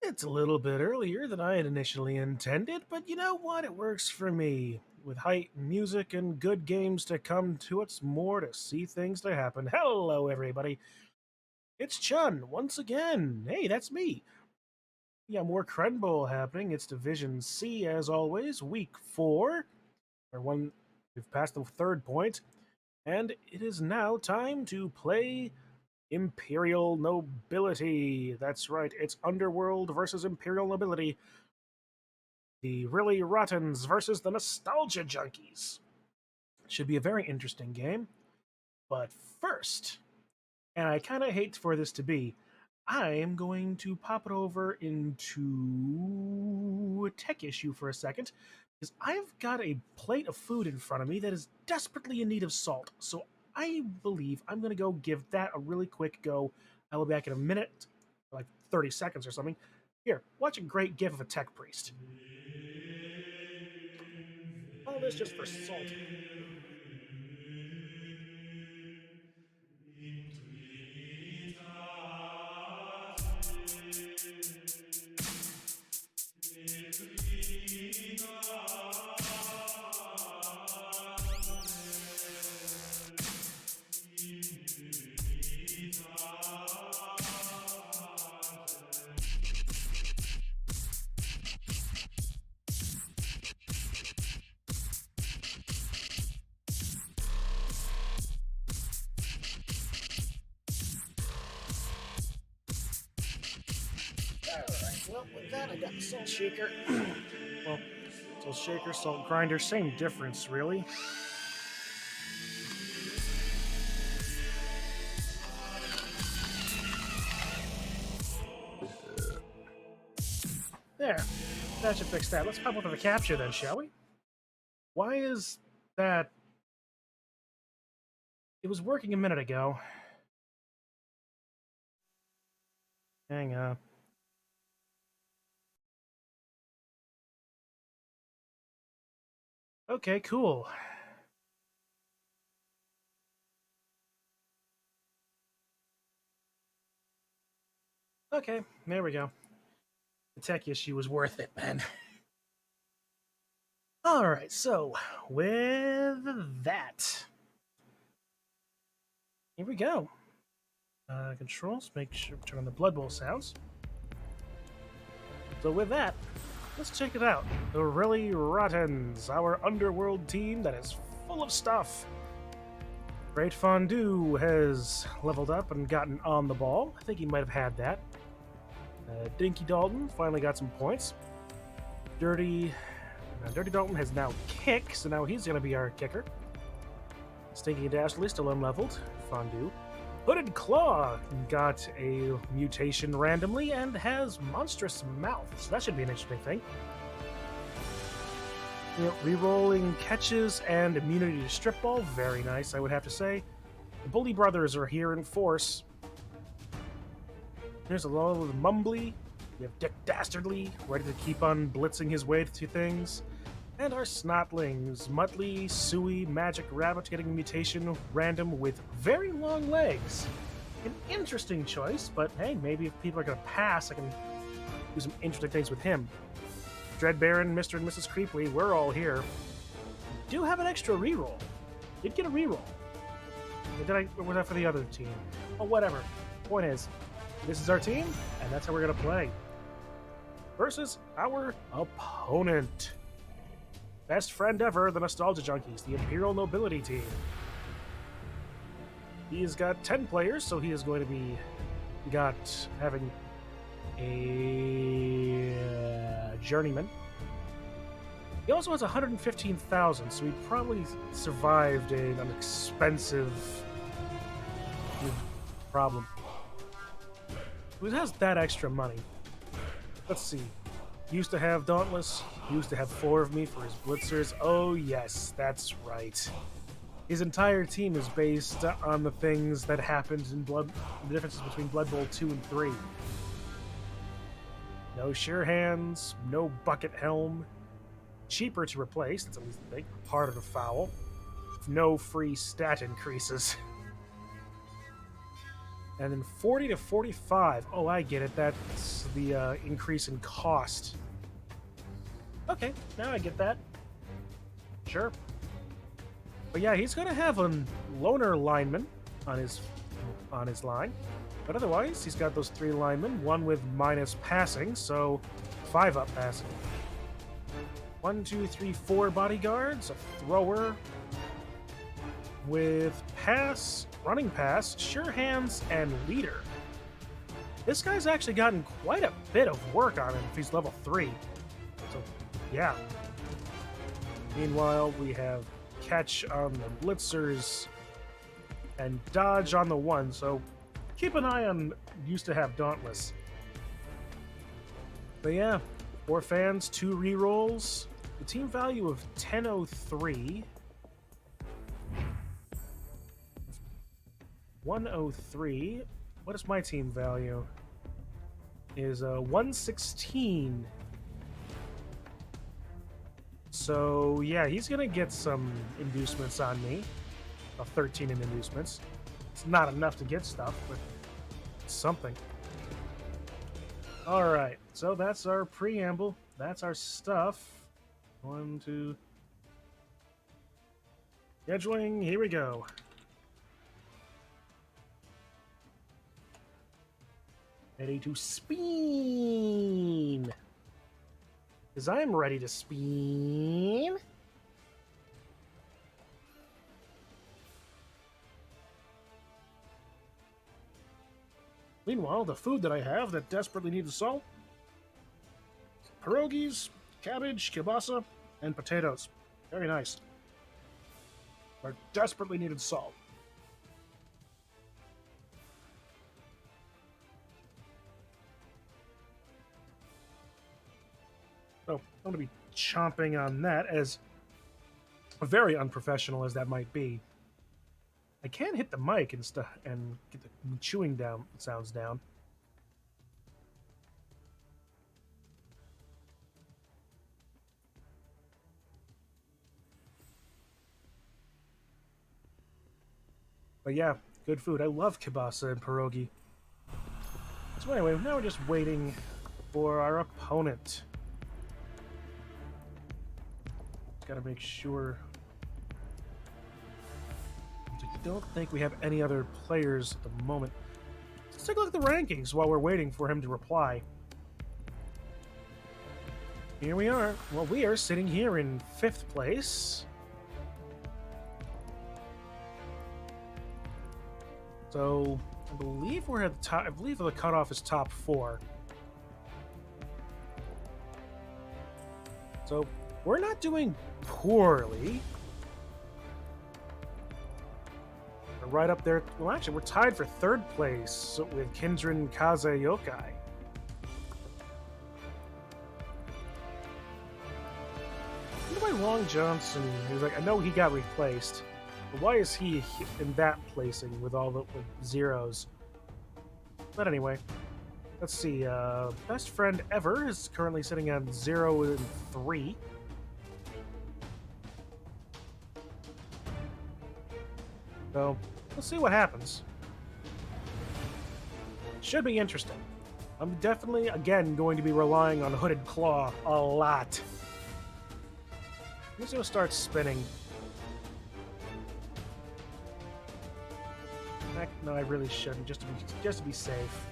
It's a little bit earlier than I had initially intended, but you know what? It works for me. With height, music, and good games to come to us, more to see things to happen. Hello, everybody. It's Chun once again. Hey, that's me. Yeah, more Crenbowl happening. It's Division C as always, week 4. Or one, we've passed the third point, and it is now time to play Imperial Nobility. That's right, it's Underworld versus Imperial Nobility. The really rottens versus the nostalgia junkies. Should be a very interesting game. But first, and I kind of hate for this to be, I am going to pop it over into a tech issue for a second, because I've got a plate of food in front of me that is desperately in need of salt. So I believe I'm going to go give that a really quick go. I will be back in a minute, like 30 seconds or something. Here, watch a great gif of a tech priest. All this just for salt. Alright, well, with that, I got the salt shaker. Well, salt shaker, salt grinder, same difference, really. There, that should fix that. Let's pop over the capture then, shall we? Why is that? It was working a minute ago. Hang on. Okay, cool. Okay, there we go. The tech issue was worth it, man. Alright, so, with that, here we go. Controls, make sure turn on the Blood Bowl sounds. So with that, let's check it out. The Really Rottens, our Underworld team that is full of stuff. Great Fondue has leveled up and gotten on the ball. I think he might have had that. Dinky Dalton finally got some points. Dirty Dalton has now kick, so now he's going to be our kicker. Stinky Dashley still unleveled. Fondue. Hooded Claw got a mutation randomly and has Monstrous Mouth, so that should be an interesting thing. Rerolling catches and immunity to Strip Ball, very nice, I would have to say. The Bully Brothers are here in force. There's a lot of Mumbly. We have Dick Dastardly, ready to keep on blitzing his way to things. And our Snotlings, Muttley, Suey, Magic Rabbit getting a mutation random with very long legs. An interesting choice, but hey, maybe if people are going to pass, I can do some interesting things with him. Dread Baron, Mr. and Mrs. Creeply, we're all here. Do have an extra reroll. Did get a reroll. Or was that for the other team? Oh, whatever. Point is, this is our team, and that's how we're going to play. Versus our opponent. Best friend ever, the Nostalgia Junkies, the Imperial Nobility team. He's got 10 players, so he is going to be having a journeyman. He also has 115,000, so he probably survived an expensive problem. Who has that extra money? Let's see. Used to have Dauntless. Used to have 4 of me for his blitzers. Oh yes, that's right. His entire team is based on the things that happened in the differences between Blood Bowl 2 and 3. No sure hands, no bucket helm. Cheaper to replace, that's at least the thing. Harder to foul. No free stat increases. And then 40 to 45. Oh, I get it. That's the increase in cost. Okay, now I get that. Sure. But yeah, he's going to have a loner lineman on his line. But otherwise, he's got those 3 linemen, one with minus passing, so 5 up passing. 1, 2, 3, 4 bodyguards, a thrower with pass, running pass, sure hands, and leader. This guy's actually gotten quite a bit of work on him if he's level 3. So, yeah. Meanwhile, we have catch on the blitzers and dodge on the 1, so keep an eye on used to have dauntless. But yeah, 4 fans, 2 rerolls, the team value of 1003. 103. What is my team value? Is 116. So yeah, he's gonna get some inducements on me. 13 in inducements. It's not enough to get stuff, but it's something. All right, so that's our preamble. That's our stuff. 1, 2. Scheduling. Here we go. Ready to spin. Because I'm ready to spin. Meanwhile, the food that I have that desperately needs salt: pierogies, cabbage, kielbasa, and potatoes. Very nice. But desperately needed salt. So I'm going to be chomping on that, as very unprofessional as that might be. I can hit the mic and get the chewing sounds down. But yeah, good food. I love kielbasa and pierogi. So anyway, now we're just waiting for our opponent. Gotta make sure. I don't think we have any other players at the moment. Let's take a look at the rankings while we're waiting for him to reply. Here we are. Well, we are sitting here in 5th place. So I believe we're at the top. I believe the cutoff is top 4. So we're not doing poorly. We're right up there. Well, actually, we're tied for 3rd place with Kindred Kaze Yokai. Why Long Johnson? He's like, I know he got replaced, but why is he in that placing with all the zeros? But anyway, let's see. Best friend ever is currently sitting at 0 and 3. So let's see what happens. Should be interesting. I'm definitely, again, going to be relying on Hooded Claw a lot. I'm just going to start spinning. Heck, no, I really shouldn't, just to be safe.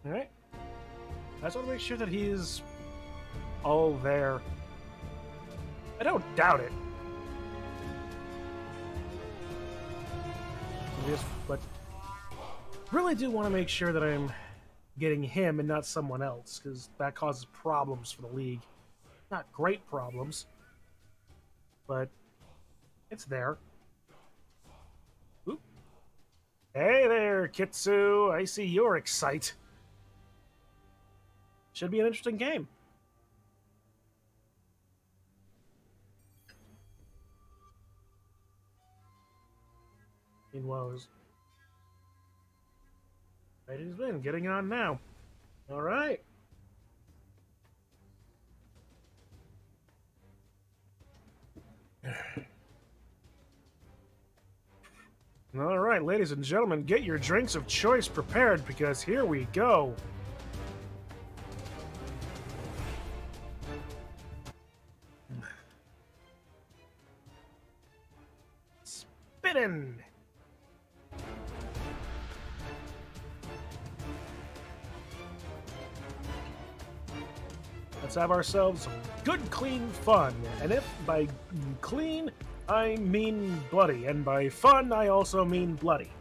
Alright. I just want to make sure that he's all there. I don't doubt it. But really do want to make sure that I'm getting him and not someone else, because that causes problems for the league. Not great problems, but it's there. Oop. Hey there, Kitsu. I see you're excited. Should be an interesting game. Meanwhile, Rating's been getting on now. All right. All right, ladies and gentlemen, get your drinks of choice prepared because here we go. Spinning. Let's have ourselves some good, clean fun. And if by clean, I mean bloody. And by fun, I also mean bloody.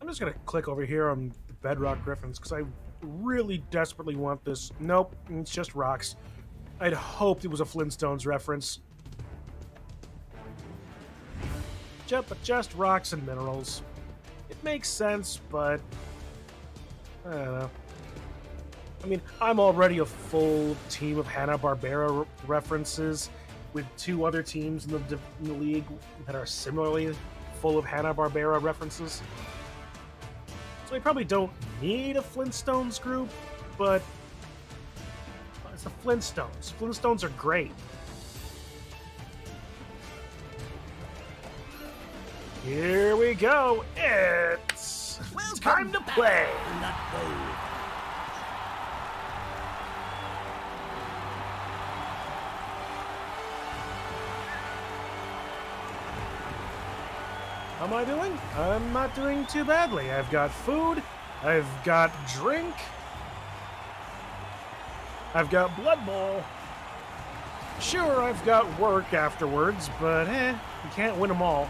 I'm just going to click over here on the Bedrock Griffins because I really desperately want this. Nope, it's just rocks. I'd hoped it was a Flintstones reference. But just rocks and minerals. It makes sense, but I don't know. I mean, I'm already a full team of Hanna-Barbera references with two other teams in the league that are similarly full of Hanna-Barbera references. So I probably don't need a Flintstones group, but it's the Flintstones. Flintstones are great. Here we go. It's time to play. How am I doing? I'm not doing too badly. I've got food. I've got drink. I've got Blood Bowl. Sure, I've got work afterwards, but you can't win them all.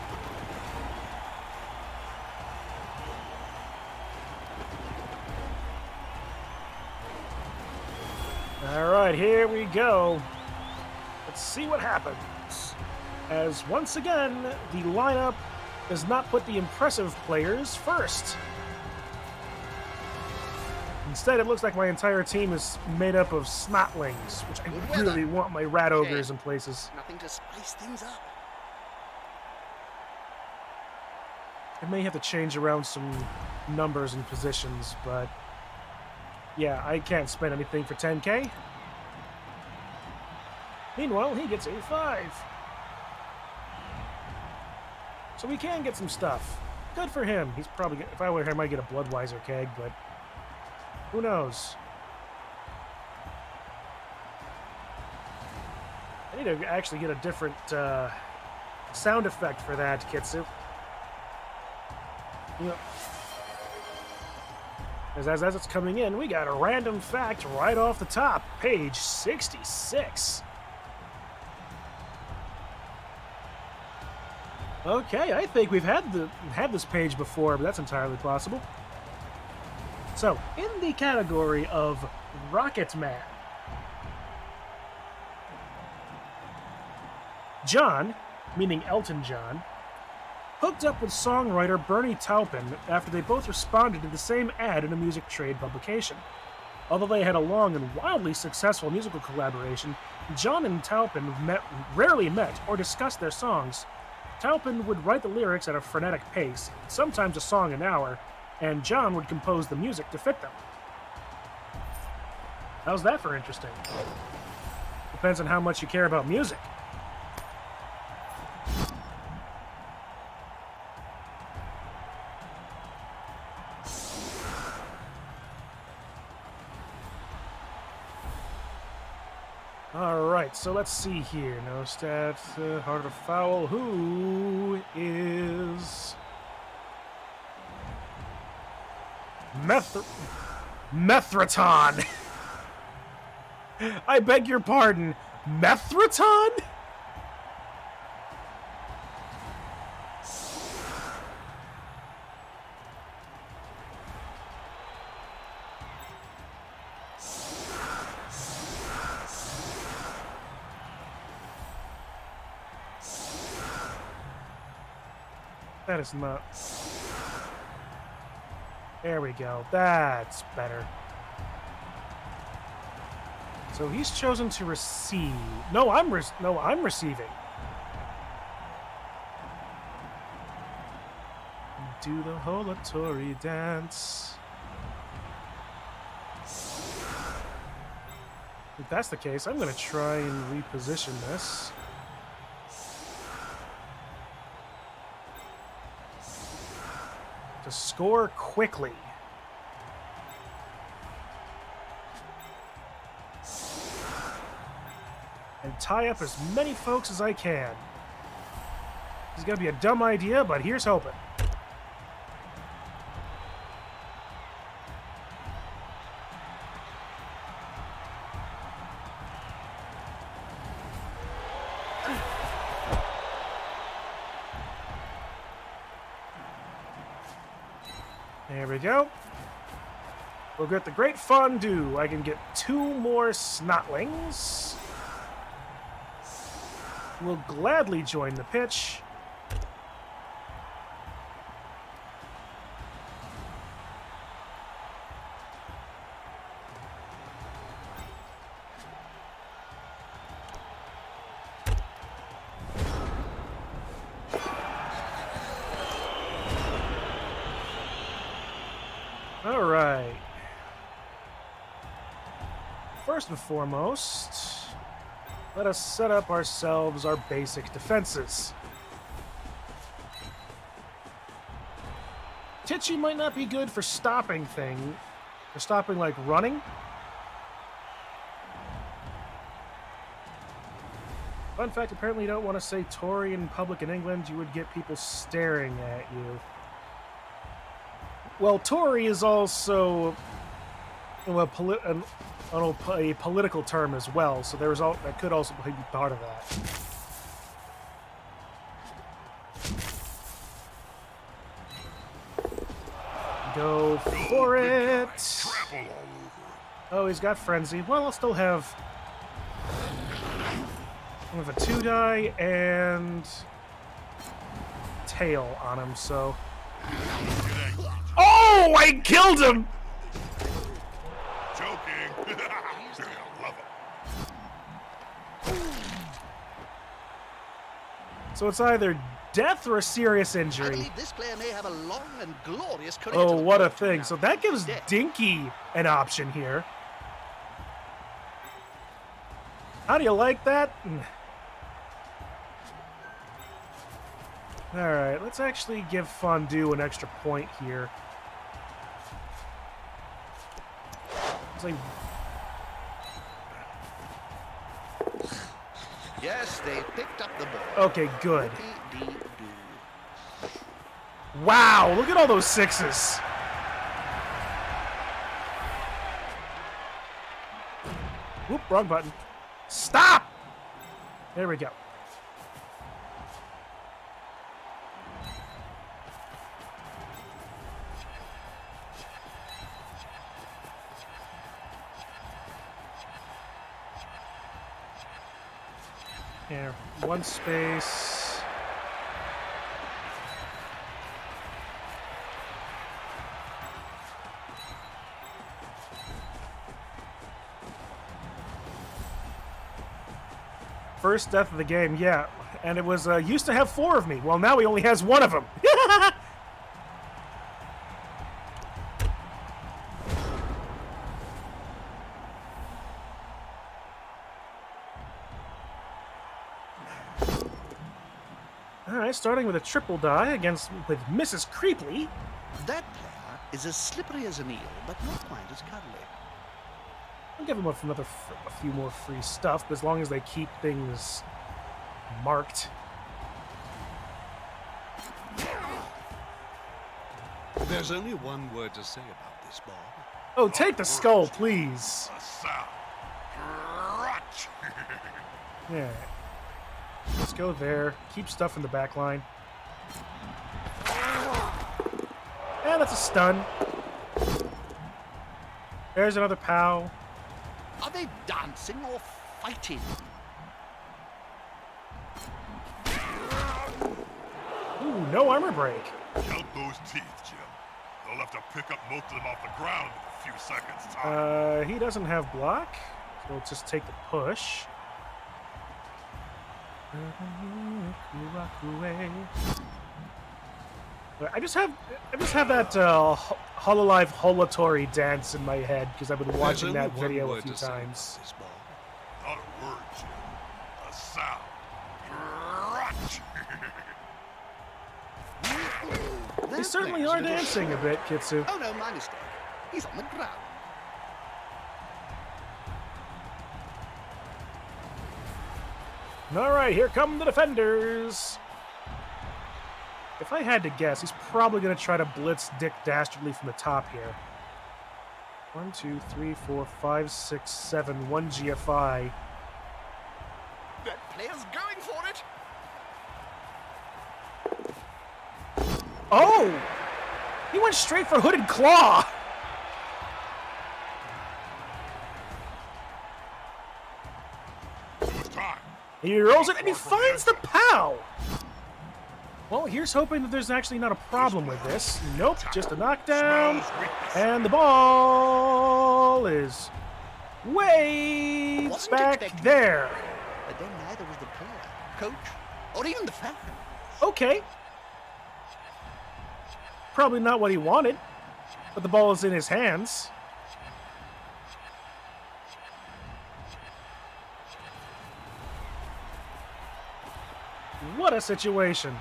Alright, here we go. Let's see what happens. As once again, the lineup does not put the impressive players first. Instead, it looks like my entire team is made up of snotlings, which I really want my rat ogres in places. Nothing to spice things up. I may have to change around some numbers and positions, but yeah, I can't spend anything for 10k. Meanwhile, he gets a 5. So we can get some stuff. Good for him. He's probably, if I were him, I might get a Bloodweiser keg, but who knows? I need to actually get a different sound effect for that, Kitsu. You know, as it's coming in, we got a random fact right off the top, page 66. Okay, I think we've had this page before, but that's entirely possible. So, in the category of Rocket Man, John, meaning Elton John, hooked up with songwriter Bernie Taupin after they both responded to the same ad in a music trade publication. Although they had a long and wildly successful musical collaboration, John and Taupin rarely met or discussed their songs. Taupin would write the lyrics at a frenetic pace, sometimes a song an hour, and John would compose the music to fit them. How's that for interesting? Depends on how much you care about music. Alright, so let's see here. No stats, hard to foul. Who is... Methraton! I beg your pardon. Methraton? That is not... There we go. That's better. So he's chosen to receive. No, I'm receiving. Do the Holatory dance. If that's the case, I'm going to try and reposition this. To score quickly. And tie up as many folks as I can. This is going to be a dumb idea, but here's hoping. There we go. We'll get the great fondue. I can get 2 more snotlings. We'll gladly join the pitch. All right. First and foremost, let us set up ourselves our basic defenses. Titchy might not be good for stopping like running. Fun fact, apparently you don't want to say Tory in public in England. You would get people staring at you. Well, Tory is also a political term as well, so that could also be part of that. Go for it! Oh, he's got Frenzy. Well, I'll still have a 2-die and tail on him, so... Oh, I killed him! Joking. Love it. So it's either death or a serious injury. I believe this player may have a long and glorious career. Oh, what a thing. So that gives Dinky an option here. How do you like that? Alright, let's actually give Fondue an extra point here. It's like... Yes, they picked up the ball. Okay, good. Wow, look at all those 6s. Whoop, wrong button. Stop! There we go. Here, 1 space. First death of the game, yeah. And it was, used to have 4 of me. Well, now he only has 1 of them. Alright, starting with a triple die with Mrs. Creeply. That player is as slippery as an eel, but not quite as cuddly. I'll give them a few more free stuff, but as long as they keep things marked. There's only one word to say about this, Bob. Oh, take the skull, please. Yeah. Let's go there. Keep stuff in the back line. And that's a stun. There's another POW. Are they dancing or fighting? Ooh, no armor break. Count those teeth, Jim. They'll have to pick up most of them off the ground in a few seconds' time. He doesn't have block. We'll just take the push. I just have that Hololive Holotori dance in my head because I've been watching There's that only one video a word few to say about times. this ball. Not a word, Jim. A sound. Crunch. They certainly are dancing a bit, Kitsu. Oh no, my mistake. He's on the ground. All right, here come the defenders. If I had to guess, he's probably going to try to blitz Dick Dastardly from the top here. 1, 2, 3, 4, 5, 6, 7, 1 GFI. That player's going for it. Oh! He went straight for Hooded Claw! It was time. He rolls it and he finds the POW! Well, here's hoping that there's actually not a problem with this. Nope, just a knockdown. Smells weakness. And the ball is way Wasn't back expecting there. But then neither was the player, coach, or even the fans. Okay. Probably not what he wanted, but the ball is in his hands. What a situation.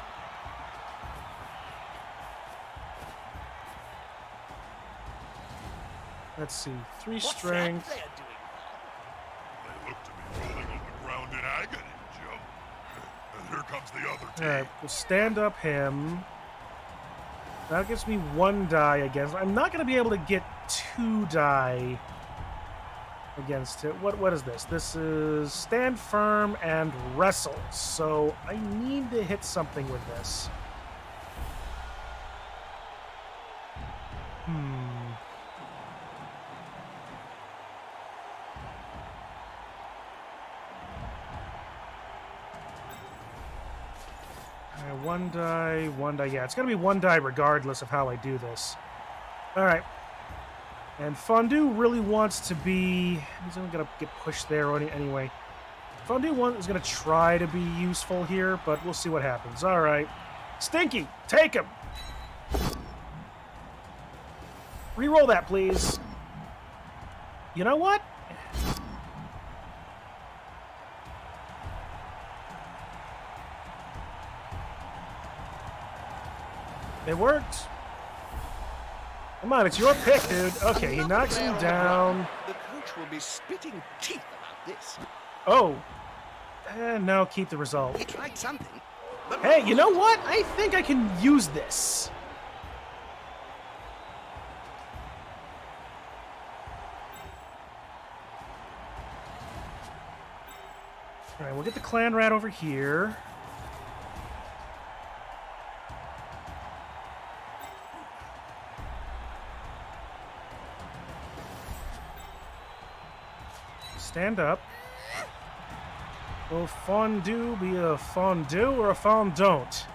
Let's see. 3 What's strength. that player doing? They look to be rolling on the ground in agony, Joe. And here comes the other team. Alright, we'll stand up him. That gives me 1 die against. I'm not going to be able to get 2 die against it. What is this? This is stand firm and wrestle. So I need to hit something with this. One die, 1 die. Yeah, it's going to be 1 die regardless of how I do this. All right. And Fondue really wants to be... He's only going to get pushed there anyway. Fondue is going to try to be useful here, but we'll see what happens. All right. Stinky, take him. Reroll that, please. You know what? It worked. Come on, it's your pick, dude. Okay, he knocks him down. The coach will be spitting teeth about this. Oh. No, keep the result. He tried something, but Hey, you know what? I think I can use this. All right, we'll get the clan rat over here. Stand up. Will fondue be a fondue or a fondant?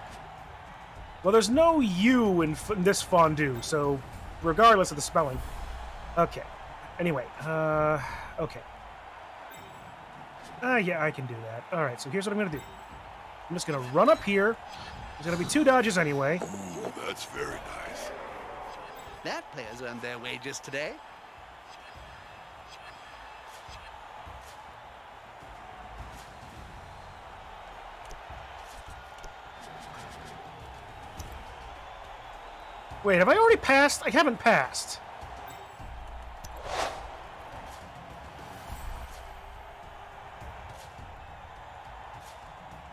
Well, there's no U in this fondue, so regardless of the spelling. Okay. Anyway, okay. Yeah, I can do that. All right, so here's what I'm going to do. I'm just going to run up here. There's going to be 2 dodges anyway. Ooh, that's very nice. that player's earned their wages today. Wait, have I already passed? I haven't passed.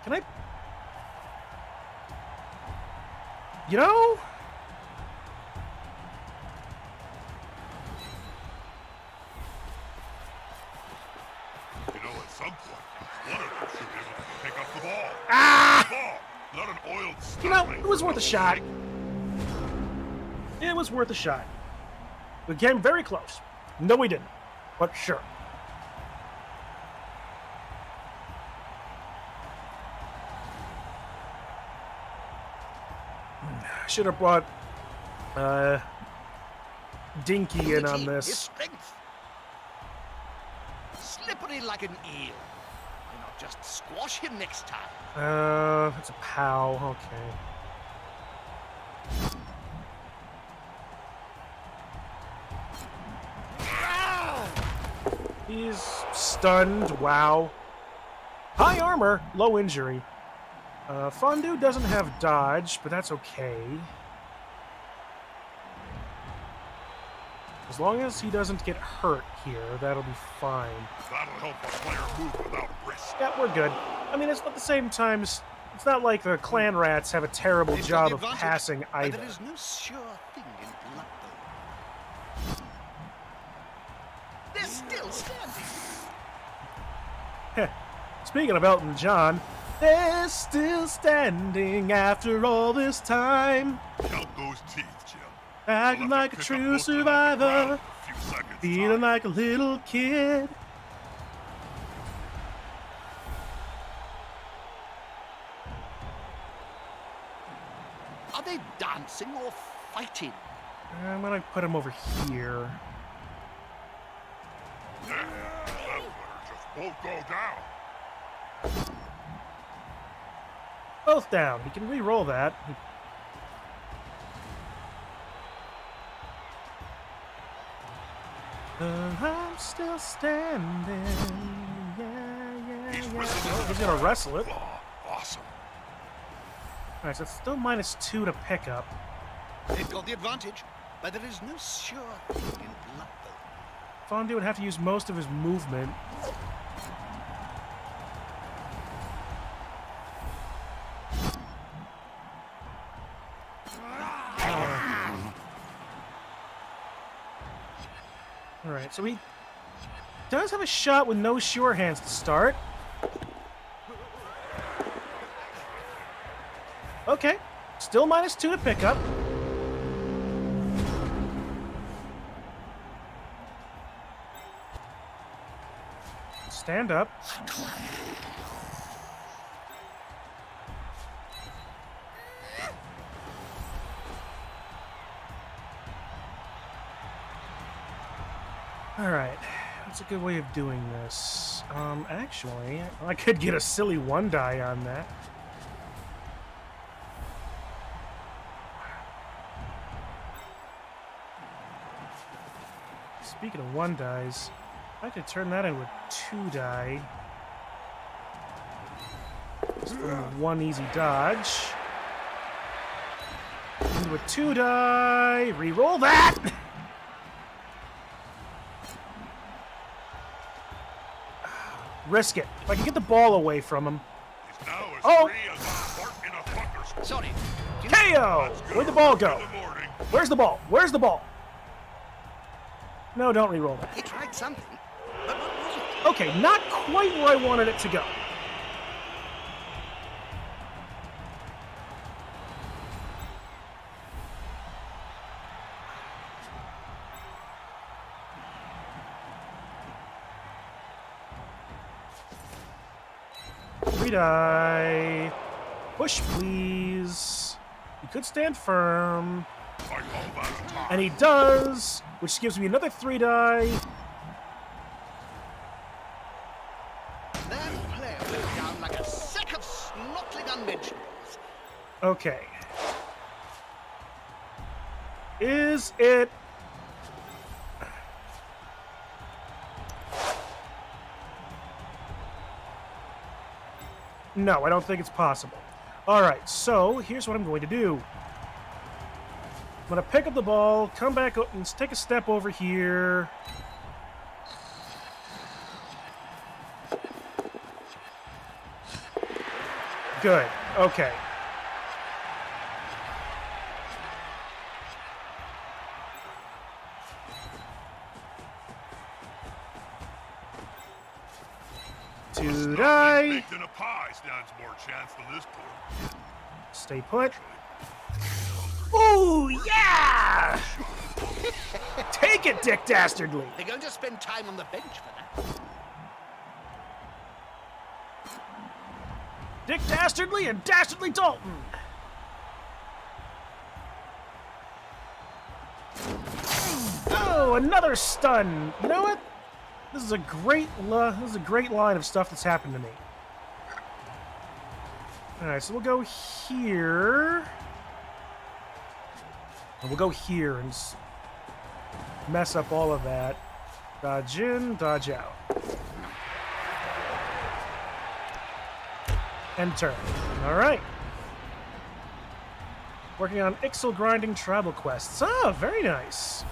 Can I? You know? You know, at some point, one of them should be able to pick up the ball. Ah! Ball, not an oiled You know, starling. it was worth a shot. It was worth a shot. We came very close. No, we didn't. But sure. Should have brought Dinky in on His this. strength. slippery like an eel. Why not just squash him next time? It's a POW. Okay. He's stunned. Wow. High armor, low injury. Fondue doesn't have dodge, but that's okay. As long as he doesn't get hurt here, that'll be fine. That'll help a player move without risk. Yeah, we're good. I mean, it's at the same time, it's not like the clan rats have a terrible They've got job the of advantage, passing but either. there is no sure thing in blood, though. They're still standing. Speaking of Elton John, they're still standing after all this time. Count those teeth, Jim. Acting We'll like have a to pick true up most of them at the survivor, ground in a few seconds' feeling time. like a little kid. Are they dancing or fighting? I'm gonna put him over here. Yeah, that better just won't go down. Both down. He can re-roll that. I'm still standing. Yeah. He's Oh, wrestling he's gonna wrestle it. Oh, awesome. Alright, so it's still -2 to pick up. They've got the advantage, but there is no sure thing in blood, though. Fondue would have to use most of his movement. Alright, so he does have a shot with no sure hands to start. Okay, still -2 to pick up. Stand up. Alright, that's a good way of doing this. Actually, I could get a silly 1-die on that. Speaking of 1-dies, I could turn that into a 2-die. Just from one easy dodge. Into a 2-die. Reroll that! Risk it. If I can get the ball away from him. He's now as Oh! free as a fart in a thunderstorm. Sorry. KO! Let's Where'd the ball go? in the morning. Where's the ball? Where's the ball? No, don't re-roll that. He tried something, but what was it? Okay, not quite where I wanted it to go. Three-die. Push, please. You could stand firm. I call that time. And he does, which gives me another 3-die. That player went down like a sack of snortling unmentionables. Okay. Is it... No, I don't think it's possible. Alright, so here's what I'm going to do. I'm going to pick up the ball, come back up and take a step over here. Good. Okay. Two die. Baked in a pie stands more chance than this poor. Stay put. Ooh, yeah! Take it, Dick Dastardly. They're going to spend time on the bench for that. Dick Dastardly and Dastardly Dalton. Oh, another stun. You know what? This is a great line of stuff that's happened to me. All right, so we'll go here. And we'll go here and mess up all of that. Dodge in, dodge out. And turn. All right. Working on Ixal grinding tribal quests. Ah, very nice.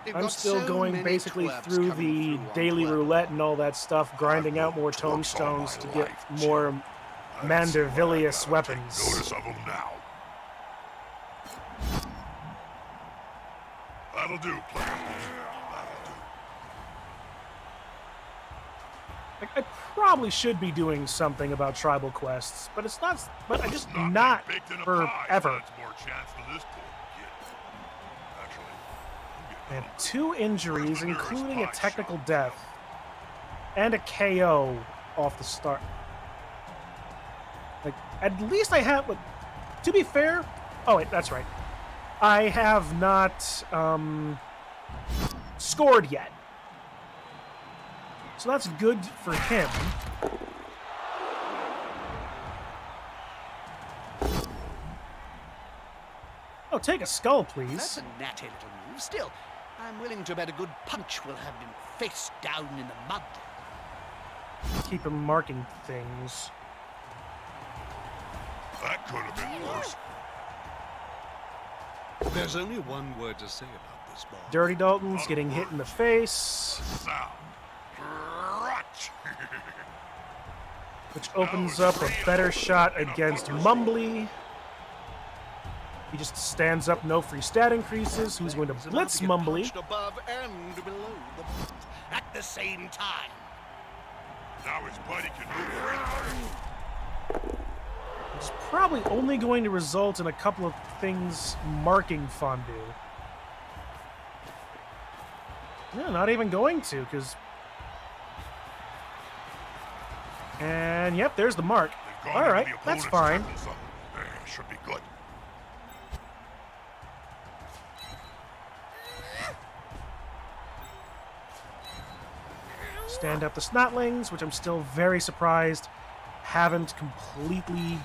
They've I'm got still so going many basically twerps through coming the through on daily Twerp. roulette and all that stuff, grinding out more tombstones to get more Mandervillious weapons. Notice of them now. That'll do, player. That'll do. Like, I probably should be doing something about tribal quests, but it's not. But I just Nothing not baked in a forever. pie adds more chance for this poor kid. Actually, I'm And getting 2 injuries, Where's the nearest including a pie technical shop? death and a KO off the start. Like, at least I have. Like, to be fair, oh wait, that's right. I have not scored yet, so that's good for him. Oh, take a skull, That's please. a natty little move. Still, I'm willing to bet a good punch will have him face down in the mud. Keep him marking things. That could have been worse. There's only one word to say about this ball. Dirty Dalton's getting hit in the face, Sound. Crutch. which opens up a better shot against Mumbly. He just stands up, no free stat increases. Who's going to He's about blitz to get Mumbly? punched above and below the belt at the same time. Now his buddy can move freely. It's probably only going to result in a couple of things marking Fondue. Yeah, not even going to, because... And, yep, there's the mark. They've gone All right, into the that's opponent's fine. tackle zone. Should be good. Stand up the Snotlings, which I'm still very surprised haven't completely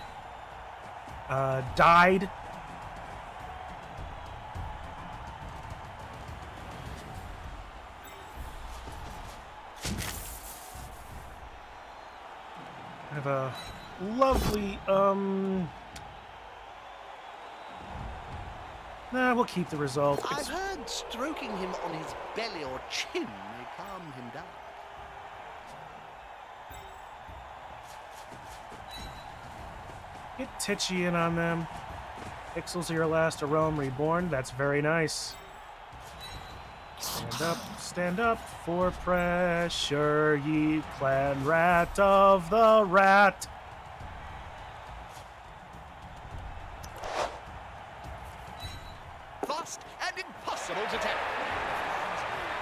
died. I have a lovely, nah, we'll keep the result. I've heard stroking him on his belly or chin may calm him down. Get Titchy in on them. Ixal's your last to Realm Reborn. That's very nice. Stand up for pressure, ye clan rat of the rat. Fast and impossible to tell.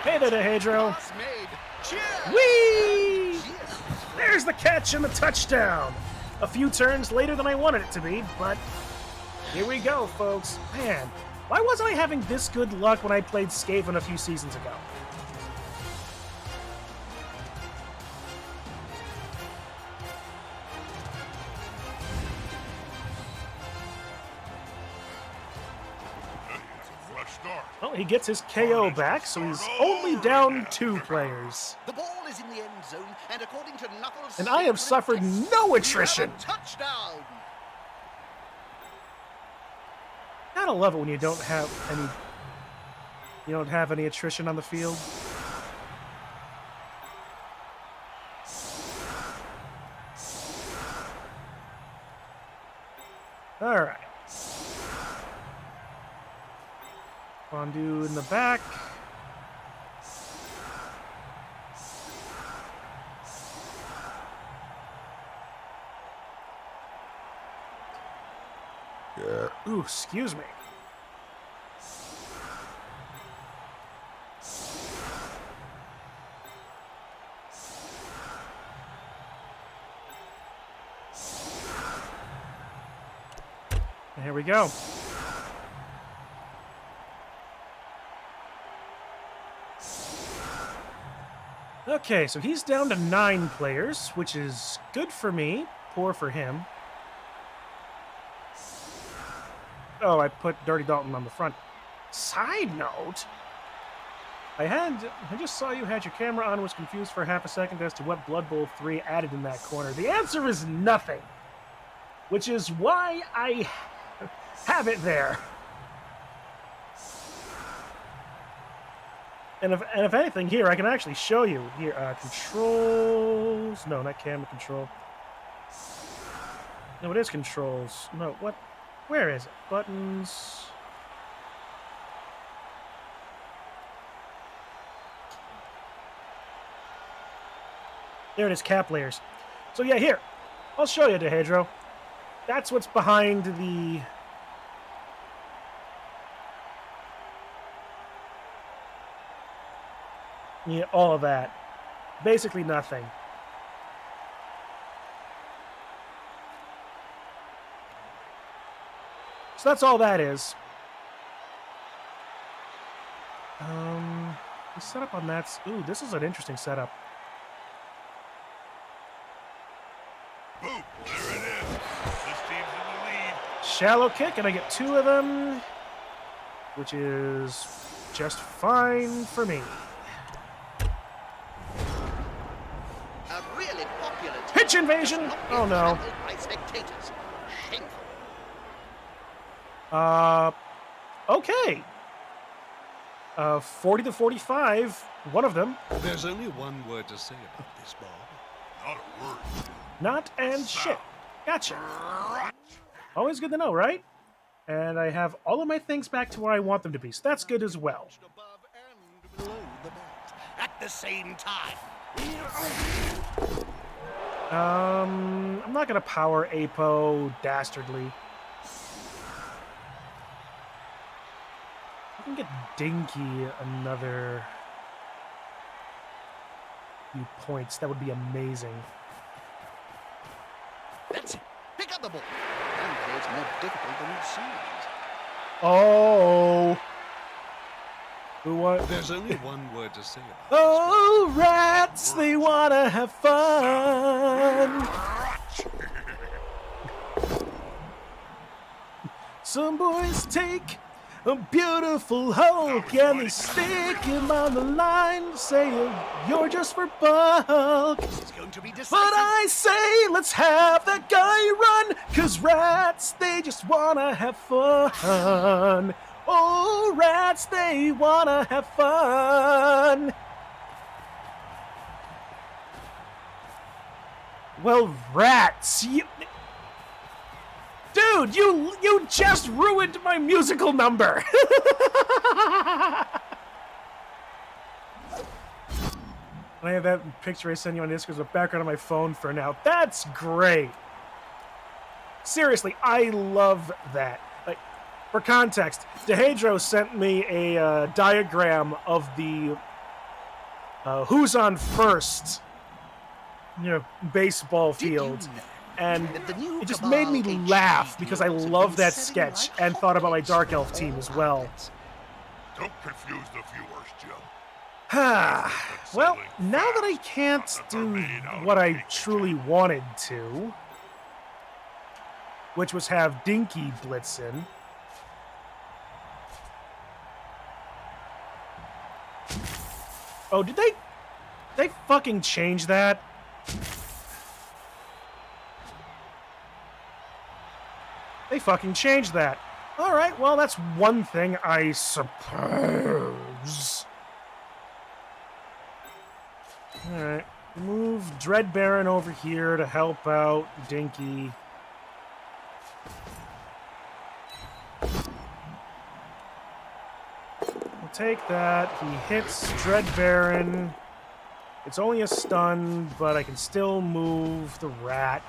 Hey there, Dehedro. Pass made. Cheers! Whee! Cheers. There's the catch and the touchdown. A few turns later than I wanted it to be, but here we go, folks. Man, why wasn't I having this good luck when I played Skaven a few seasons ago? Hey, it's a fresh start. Well, he gets his KO back, so he's only down 2 players. The ball is in the end zone, and according to Knuckles' And I have secret suffered test, no you have a attrition. touchdown. Gotta love it when you don't have any attrition on the field. All right. Fondue in the back. Ooh, excuse me. And here we go. Okay, so he's down to 9 players, which is good for me, poor for him. Oh, I put Dirty Dalton on the front. Side note, I just saw you had your camera on and was confused for half a second as to what Blood Bowl 3 added in that corner. The answer is nothing, which is why I have it there. And if anything, here, I can actually show you. Here, controls. No, not camera control. No, it is controls. No, what? Where is it? Buttons. There it is, cap layers. So yeah, here. I'll show you, Dehedro. That's what's behind the... Yeah, all of that. Basically nothing. So that's all that is. The setup on that's... Ooh, this is an interesting setup. Boom! There it is. This team's in the lead. Shallow kick, and I get 2 of them, which is just fine for me. A really popular team Pitch invasion! does not Oh, get no. handled by spectators. Shameful. Okay. 40 to 45, one of them. There's only one word to say about this, Bob. Not a word. Not and shit. Gotcha. Always good to know, right? And I have all of my things back to where I want them to be, so that's good as well. Above and below the belt at the same time. I'm not gonna power Apo dastardly. I can get Dinky another few points. That would be amazing. That's it. Pick up the ball. Apparently it's more difficult than it seems. Oh. Who what? There's only one word to say about Oh, rats, they wanna have fun. Some boys take a beautiful Hulk and they stick him on the line, saying you're just for bulk. This is going to be decisive. But I say, let's have that guy run, 'cause rats, they just wanna have fun. Oh, rats, they wanna have fun. Well, rats, you... Dude, you just ruined my musical number. I have that picture I sent you on Discord as a background on my phone for now. That's great. Seriously, I love that. Like, for context, Dehedro sent me a diagram of the who's on first, baseball field. And it just made me laugh because I love that sketch and thought about my Dark Elf team as well. Don't confuse the viewers, Joe. Well, now that I can't do what I truly wanted to, which was have Dinky Blitzen, oh, did they fucking change that? They fucking changed that. All right, well, that's one thing, I suppose. All right, move Dread Baron over here to help out Dinky. We'll take that. He hits Dread Baron. It's only a stun, but I can still move the rat.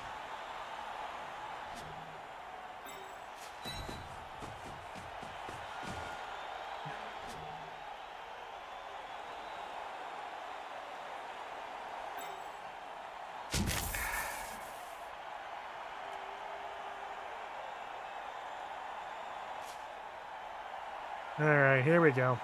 All right, here we go.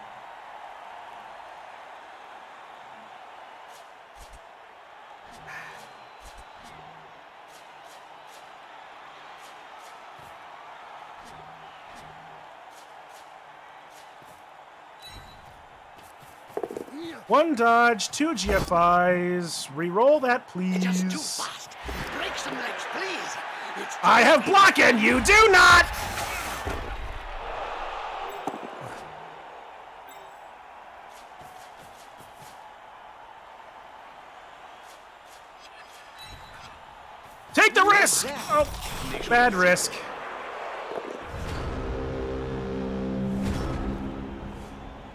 1 dodge, 2 GFIs. Reroll that, Just too please. fast. Break some legs, please. It's I have block and you do not! Take the risk! Oh, bad risk.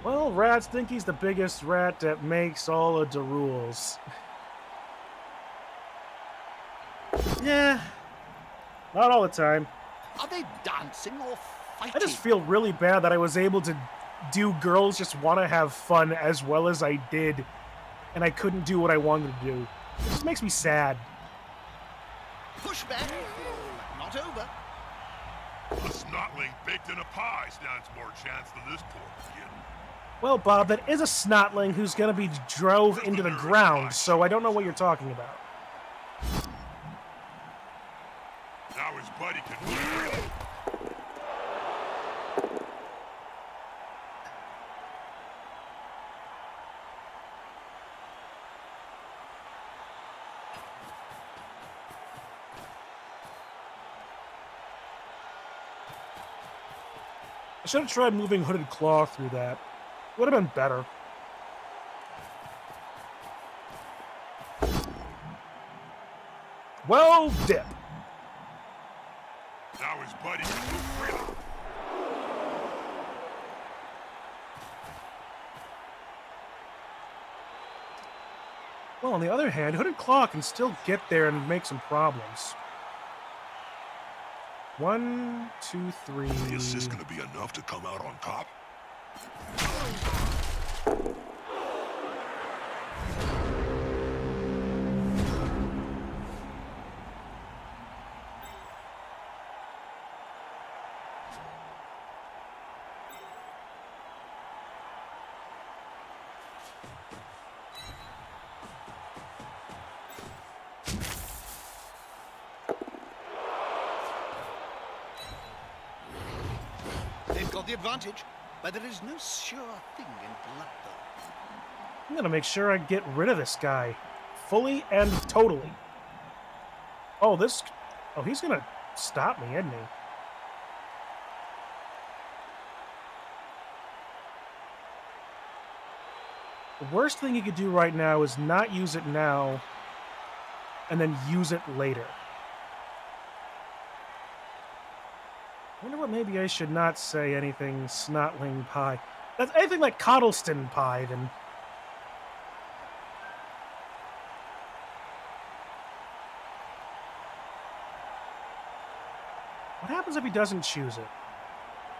Well, rats think he's the biggest rat that makes all of the rules. Yeah, not all the time. Are they dancing or fighting? I just feel really bad that I was able to do girls just want to have fun as well as I did, and I couldn't do what I wanted to do. It just makes me sad. Push back. Not over. A snotling baked in a pie stands more chance than this poor kid. Well, Bob, that is a snotling who's going to be drove into the ground, so I don't know what you're talking about. Now his buddy can win. I should have tried moving Hooded Claw through that. Would have been better. Well, dip. Now his buddy can move freely. Well, on the other hand, Hooded Claw can still get there and make some problems. 1, 2, 3. Is this gonna be enough to come out on top? They've got the advantage, but there is no sure thing in blood, though. I'm going to make sure I get rid of this guy. Fully and totally. Oh, this... Oh, he's going to stop me, isn't he? The worst thing he could do right now is not use it now and then use it later. I wonder what maybe I should not say anything snotling pie. That's anything like Coddleston pie, then. What happens if he doesn't choose it?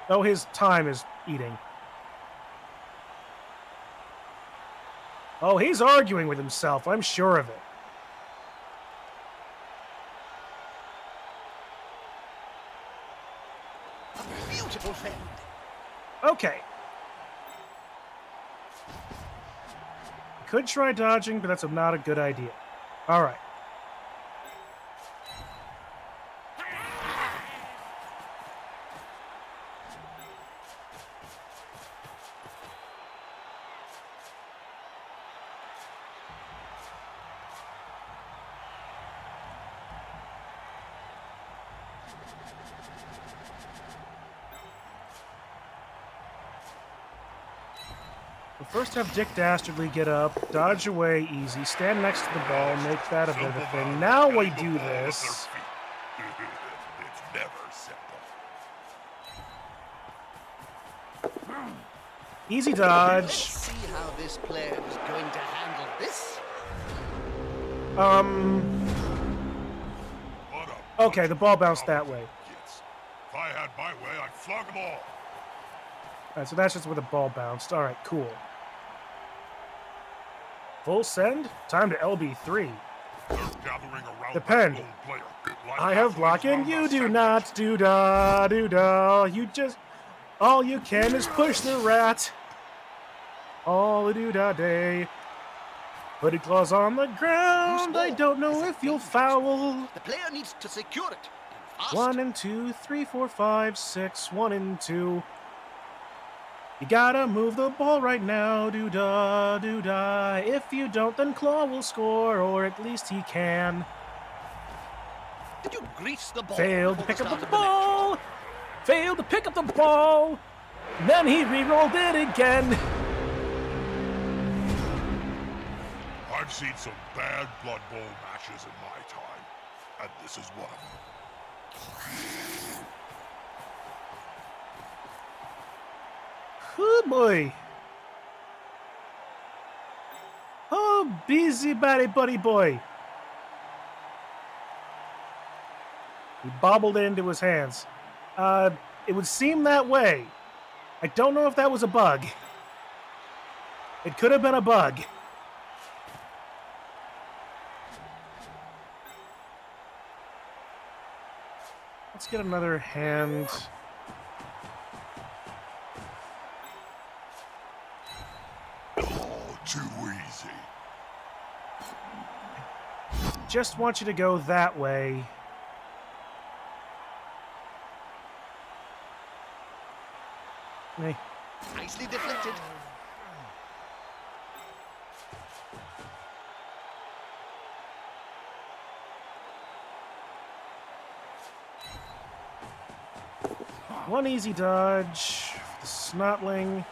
Oh, his time is eating. Oh, he's arguing with himself, I'm sure of it. Beautiful friend. Okay. Could try dodging, but that's not a good idea. All right. First have Dick Dastardly get up, dodge away easy, stand next to the ball, make that a bit of a thing. Now we do this. It's never simple. Easy Let's dodge. see how this player is going to handle this. What a Okay, the ball bounced that way. kids. If I had my way, I'd flog them all. All right, so that's just where the ball bounced. All right, cool. Full send. Time to LB3. They're gathering around Depend. that lone player. Like I have athletes blocking. round You the do center. not. Do-da, do-da. You just... All you can is push the rat. All the do-da day. Hooded Claws on the ground. I don't know if you'll foul. The player needs to secure it. And fast. 1 and 2, 3, 4, 5, 6. 1 and 2. You gotta move the ball right now, doo-dah, doo-dah. If you don't, then Claw will score, or at least he can. Did you grease the ball Failed to before pick up start the of match? ball! Failed to pick up the ball! Then he re-rolled it again. I've seen some bad Blood Bowl matches in my time, and this is one of them. Oh boy. Oh, busy buddy boy. He bobbled it into his hands. It would seem that way. I don't know if that was a bug. It could have been a bug. Let's get another hand. Oh, too easy. Just want you to go that way. Hey. Nicely deflected. One easy dodge for the Snotling.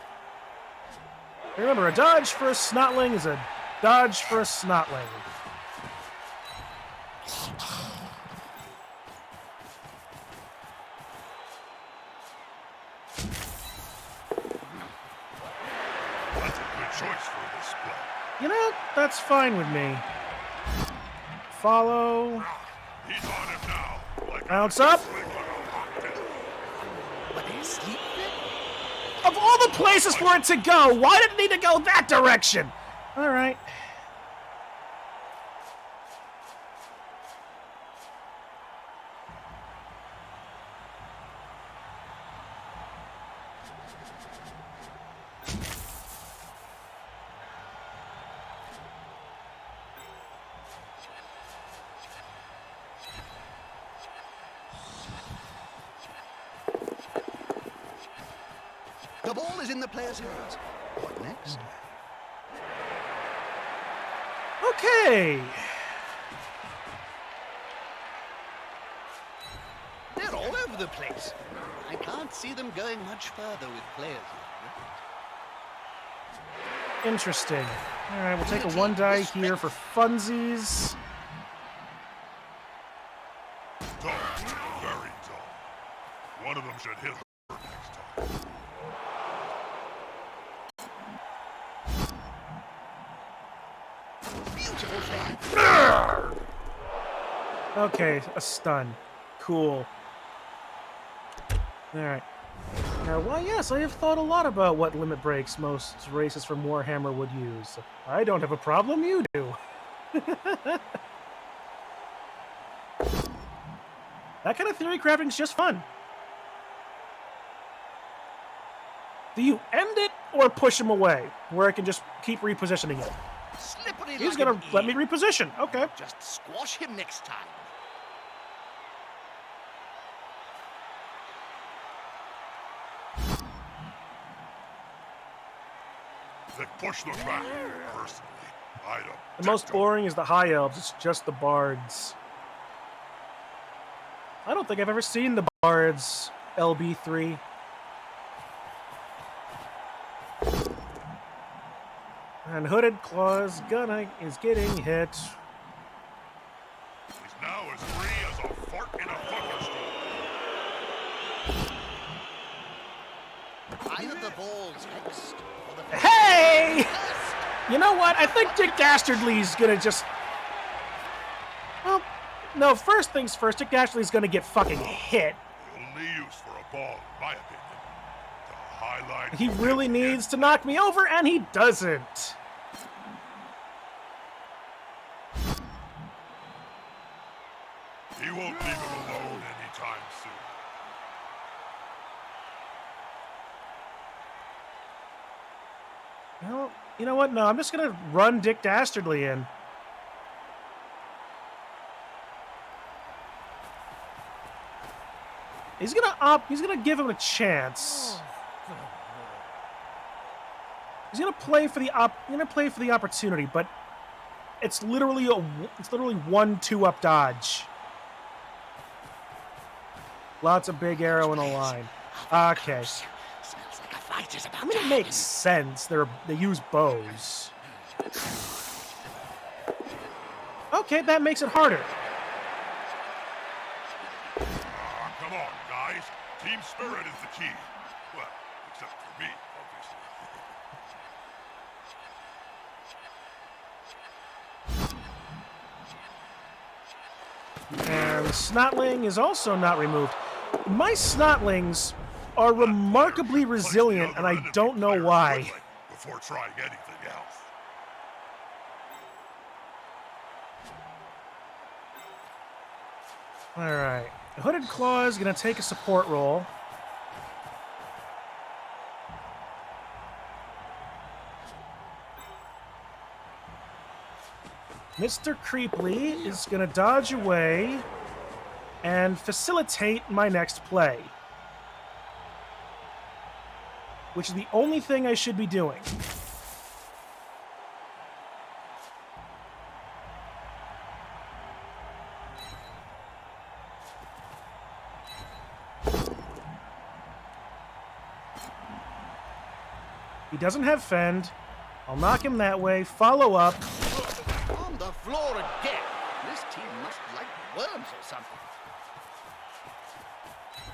Remember, a dodge for a Snotling is a dodge for a Snotling. That's a good choice for this play. You know, that's fine with me. Follow. He's on him now. Like Bounce up. Were they asleep then? Of all the places for it to go, why did it need to go that direction? All right. The ball is in the player's hands. What next? Okay. They're all over the place. I can't see them going much further with players. Interesting. All right, we'll take a one die here for funsies. Dumb. Very dumb. One of them should hit her next time. Beautiful thing. Okay, a stun. Cool. All right. Now, why, yes, I have thought a lot about what limit breaks most races from Warhammer would use. I don't have a problem, you do. That kind of theory crafting is just fun. Do you end it or push him away, where I can just keep repositioning it? Slippery He's like gonna an let me eel. reposition. Okay. Just squash him next time. They push them back. Personally, I don't. The most tiptoe. boring is the High Elves. It's just the Bards. I don't think I've ever seen the Bards LB3. And Hooded Claw's gun is getting hit. He's now as free as a fart in a fucking store. Either the ball's next, or the Hey! first. You know what? I think Dick Dastardly's gonna just... Well, no, first things first, Dick Dastardly's gonna get fucking hit. Only use for a ball, in my opinion. To highlight. He really needs to knock me over, and he doesn't. He won't leave him alone anytime soon. Well, you know what? No, I'm just gonna run Dick Dastardly in. He's gonna give him a chance. He's gonna play for the opportunity, but it's literally 1-2 up dodge. Lots of big arrow in a line. Okay. Smells like a fight is about I mean, it makes sense. They use bows. Okay, that makes it harder. Come on, guys. Team spirit is the key. Well, except for me, obviously. And Snotling is also not removed. My Snotlings are remarkably resilient, and I don't know why. Before trying anything else. Alright. The Hooded Claw is going to take a support role. Mr. Creeply is going to dodge away and facilitate my next play. Which is the only thing I should be doing. He doesn't have Fend. I'll knock him that way. Follow up. On the floor again. This team must like worms or something.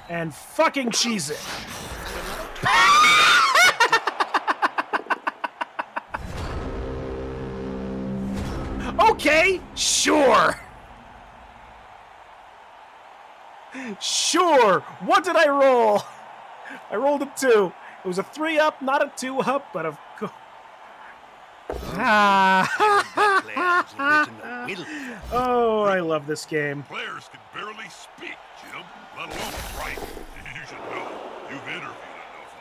And fucking cheese it. Okay, sure. Sure. What did I roll? I rolled a 2. It was a 3 up, not a 2 up, but of course. Oh, I love this game. Players can barely speak, Jim, let alone write. You should know. You've interviewed enough of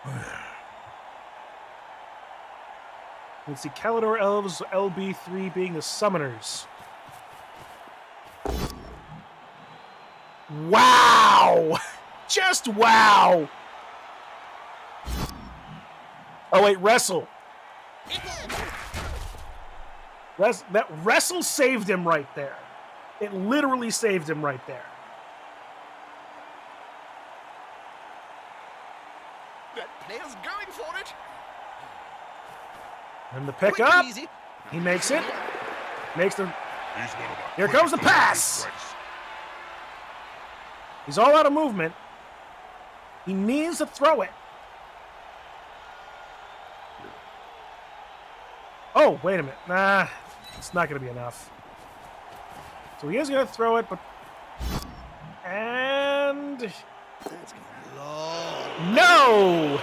them. Let's see, Kalidor Elves, LB3 being the summoners. Wow! Just wow! Oh wait, wrestle. That wrestle saved him right there. It literally saved him right there. That player's going for it. And the pick Quick up. and easy. He makes it. Makes the. He's one of our Here comes the quickest pass. strikes. He's all out of movement. He needs to throw it. Oh, wait a minute. Nah, it's not going to be enough. So he is going to throw it, but... And... That's long. No!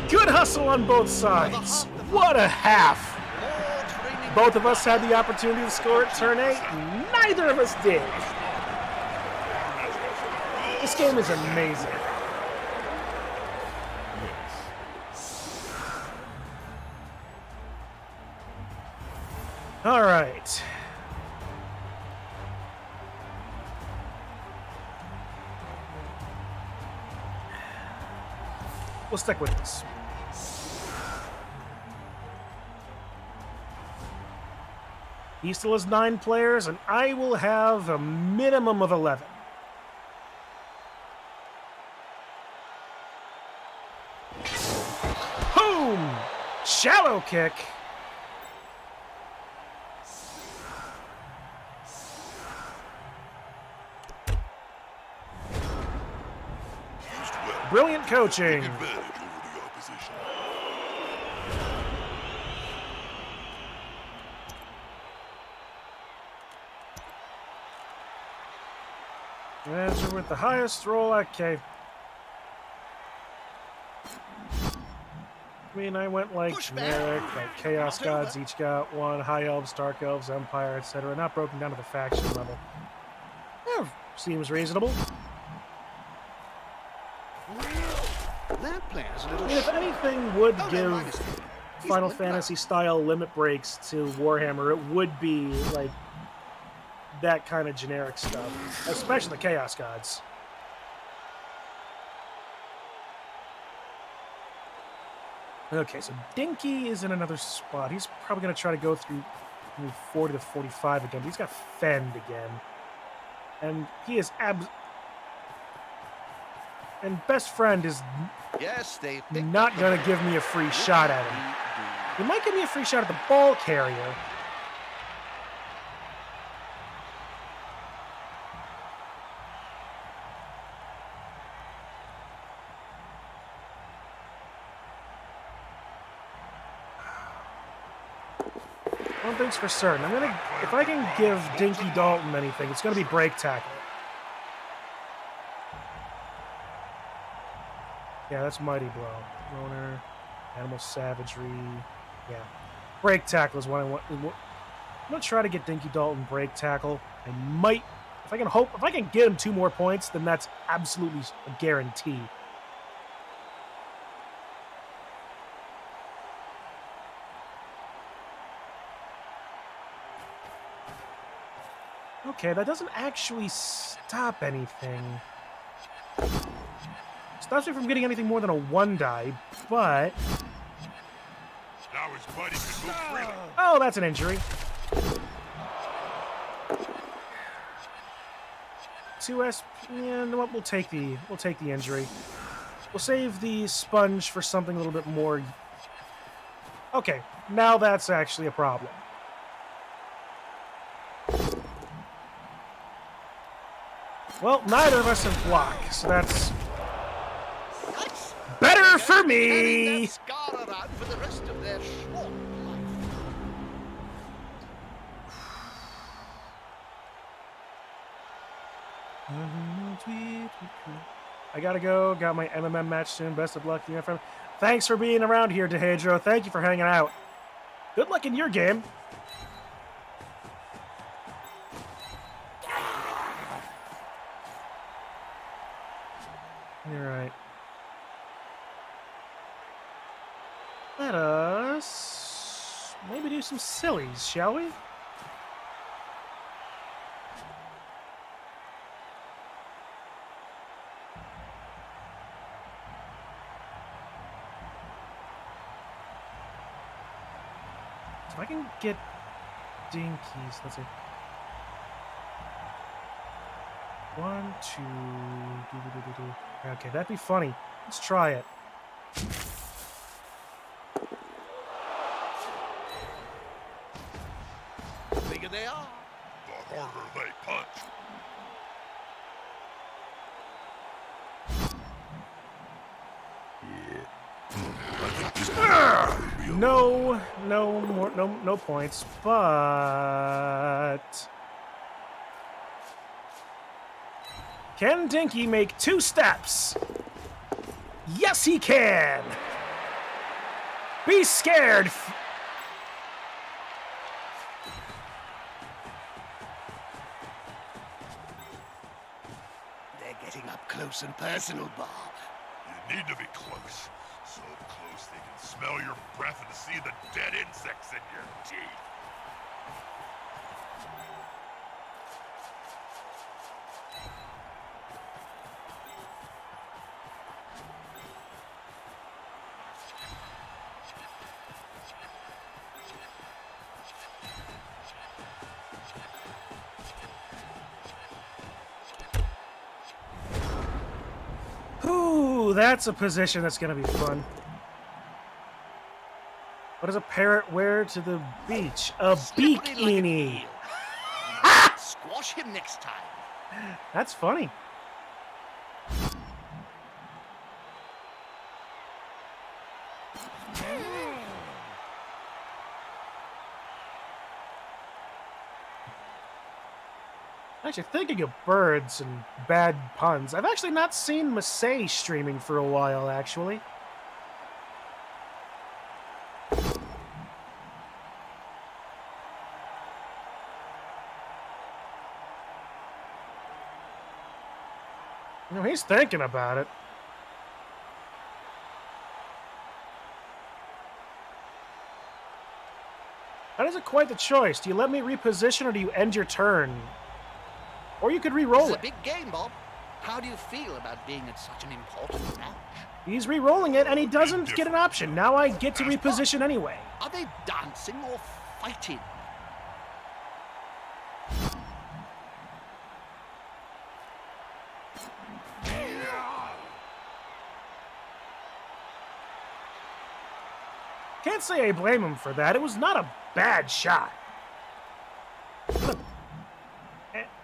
Good hustle on both sides. What a half. More training. Both of us had the opportunity to score at turn 8. Neither of us did. This game is amazing. All right. We'll stick with this. He still has 9 players, and I will have a minimum of 11. Boom! Shallow kick. Used well. Brilliant coaching. Take advantage over the opposition. Answer with the highest roll. Okay. I mean, I went like Push back. generic, like Chaos Gods each got 1, High Elves, Dark Elves, Empire, etc. Not broken down to the faction level. Seems reasonable. That player's a little. I mean, if anything would Oh, no, give minus. He's Final good Fantasy style limit breaks to Warhammer, it would be like that kind of generic stuff, especially the Chaos Gods. Okay, so Dinky is in another spot. He's probably going to try to go through 40 to 45 again. But he's got Fend again. And he is and Best Friend is Yes, they not going to give me a free shot at him. He might give me a free shot at the ball carrier. One thing's for certain. If I can give Dinky Dalton anything, it's gonna be break tackle. Yeah, that's Mighty Blow. Loner, Animal Savagery. Yeah. Break tackle is what I want. I'm gonna try to get Dinky Dalton break tackle. I might, if I can get him 2 more points, then that's absolutely a guarantee. Okay, that doesn't actually stop anything. Stops me from getting anything more than a 1 die, but... Now his buddy can move freely. Oh, that's an injury. 2 SP... Yeah, no, we'll take the injury. We'll save the sponge for something a little bit more... Okay, now that's actually a problem. Well, neither of us have blocked, so that's better for me. That scar around for the rest of their short life. I gotta go. Got my MMM match soon. Best of luck to you, my friend. Thanks for being around here, Dehedro. Thank you for hanging out. Good luck in your game. You're right. Let us maybe do some sillies, shall we? If I can get Dinkies, let's see. 1, 2. Okay, that'd be funny. Let's try it. The bigger they are, The harder they punch. No points, but can Dinky make 2 steps? Yes, he can. Be scared. they're getting up close and personal, Bob. You need to be close. So close they can smell your breath and see the dead insects in your teeth. Ooh, that's a position that's gonna be fun. What does a parrot wear to the beach? A bikini. Squash him next time. That's funny. Actually, thinking of birds and bad puns, I've actually not seen Masay streaming for a while, actually. You know, he's thinking about it. That isn't quite the choice. Do you let me reposition or do you end your turn? Or you could This re-roll is a it. big game, Bob. How do you feel about being at such an important match? He's re-rolling it, and he doesn't get an option. Now I get to reposition anyway. Are they dancing or fighting? Can't say I blame him for that. It was not a bad shot.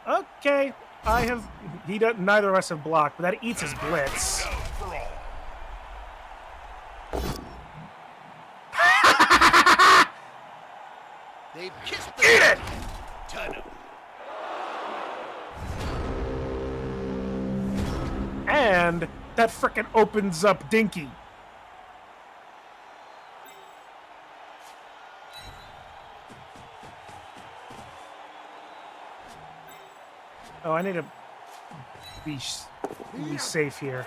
Okay, neither of us have blocked, but that eats his blitz. Down for all. They've kissed the Eat it! turnover. And that frickin' opens up Dinky. Oh, I need to be safe here.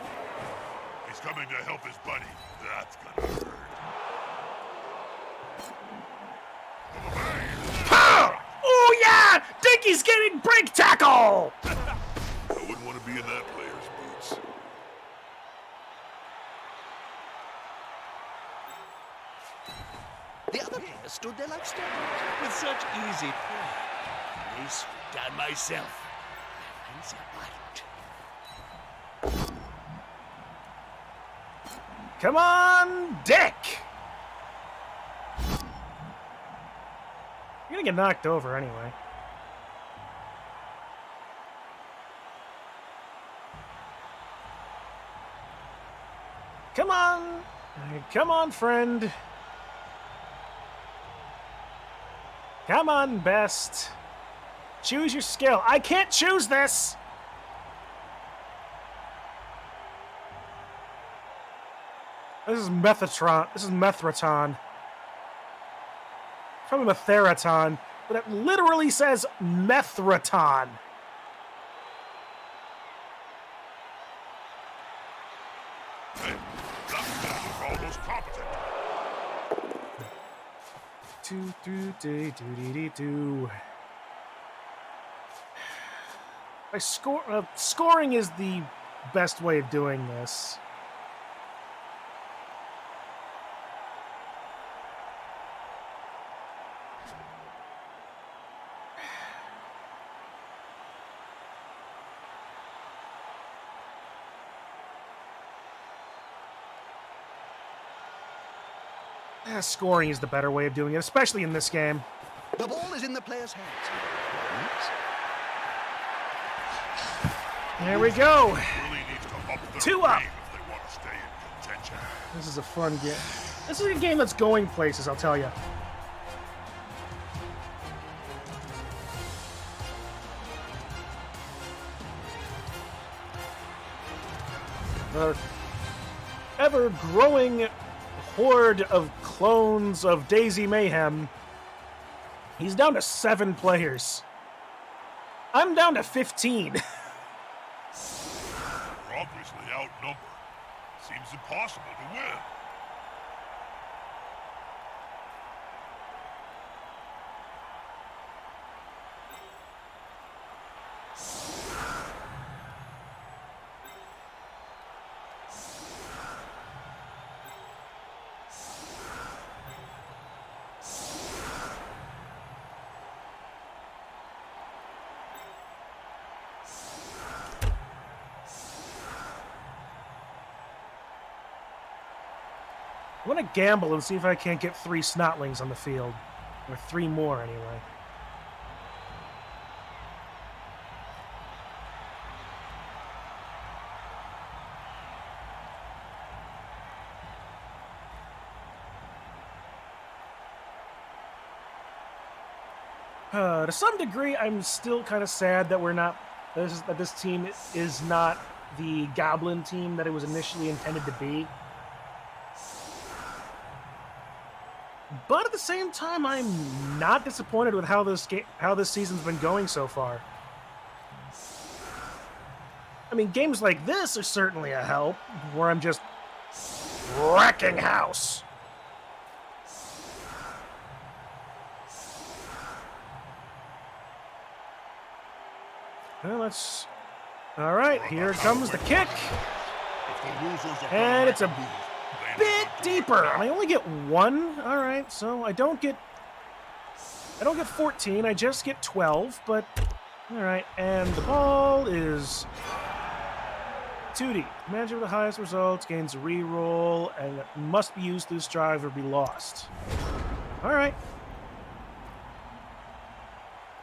He's coming to help his buddy. That's gonna hurt. Oh yeah! Dinky's getting break tackle! I wouldn't want to be in that player's boots. The other players stood there like statues. With such easy play. I swooped down myself. Fancy a bite. Come on, Dick! You're gonna get knocked over anyway. Come on! Come on, friend. Come on, best. Choose your skill. I can't choose this! This is Methatron. This is Methraton. From a Metheraton, but it literally says Methraton. Hey, that's almost competent. Do. Scoring is the best way of doing this. Scoring is the better way of doing it, especially in this game. The ball is in the player's hands. There we go. Really needs to up their 2 up. game if they want to stay in contention. This is a fun game. This is a game that's going places, I'll tell you. The ever-growing horde of clones of Daisy Mayhem. He's down to 7 players. I'm down to 15. They're obviously outnumbered. Seems impossible to win. I want to gamble and see if I can't get 3 snotlings on the field. Or 3 more, anyway. To some degree, I'm still kind of sad that that this team is not the Goblin team that it was initially intended to be. But at the same time, I'm not disappointed with how this season's been going so far. I mean, games like this are certainly a help, where I'm just wrecking house. Well, let's... All right, here comes the kick. If the losers are And it's a gonna make move, they bit need to do it deeper. now. And I only get 1. All right, so I don't get 14. I just get 12, but all right. And the ball is 2D. The manager with the highest results gains a reroll and must be used this drive or be lost. All right.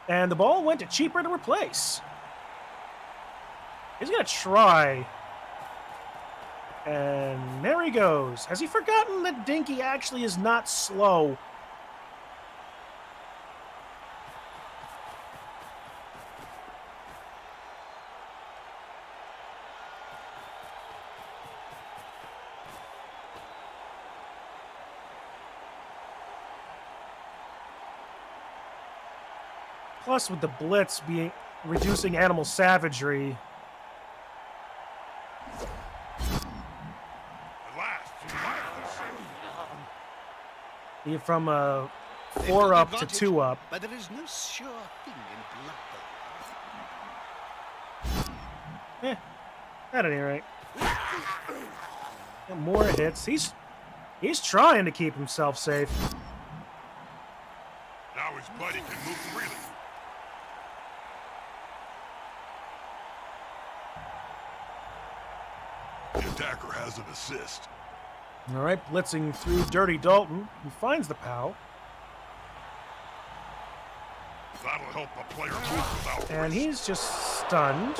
And the ball went to cheaper to replace. He's going to try. And there he goes. Has he forgotten that Dinky actually is not slow? Plus, with the blitz being reducing animal savagery, At last, finally. from a They've 4 got up the to advantage, 2 up. But there is no sure thing in Blood Bowl. At any rate, more hits. He's trying to keep himself safe. Now his buddy can move freely. The attacker has an assist. All right, blitzing through Dirty Dalton, who finds the POW, That'll help the player move without and risk. he's just stunned.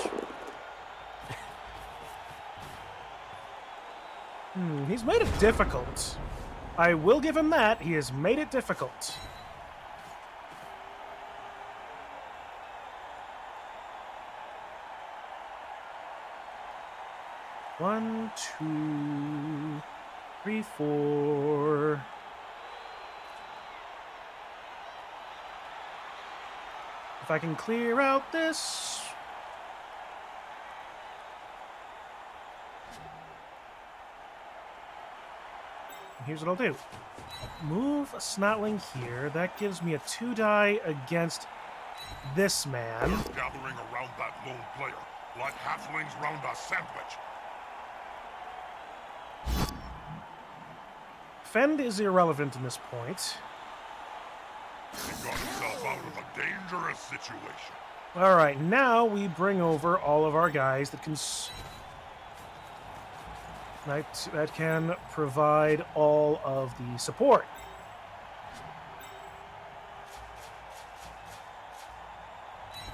He's made it difficult. I will give him that. He has made it difficult. One, 2, 3, 4. If I can clear out this. Here's what I'll do. Move a Snotling here. That gives me a 2-die against this man. They're gathering around that lone player, like halflings round a sandwich. Fend is irrelevant in this point. He got himself out of a dangerous situation. All right, now we bring over all of our guys that can that can provide all of the support.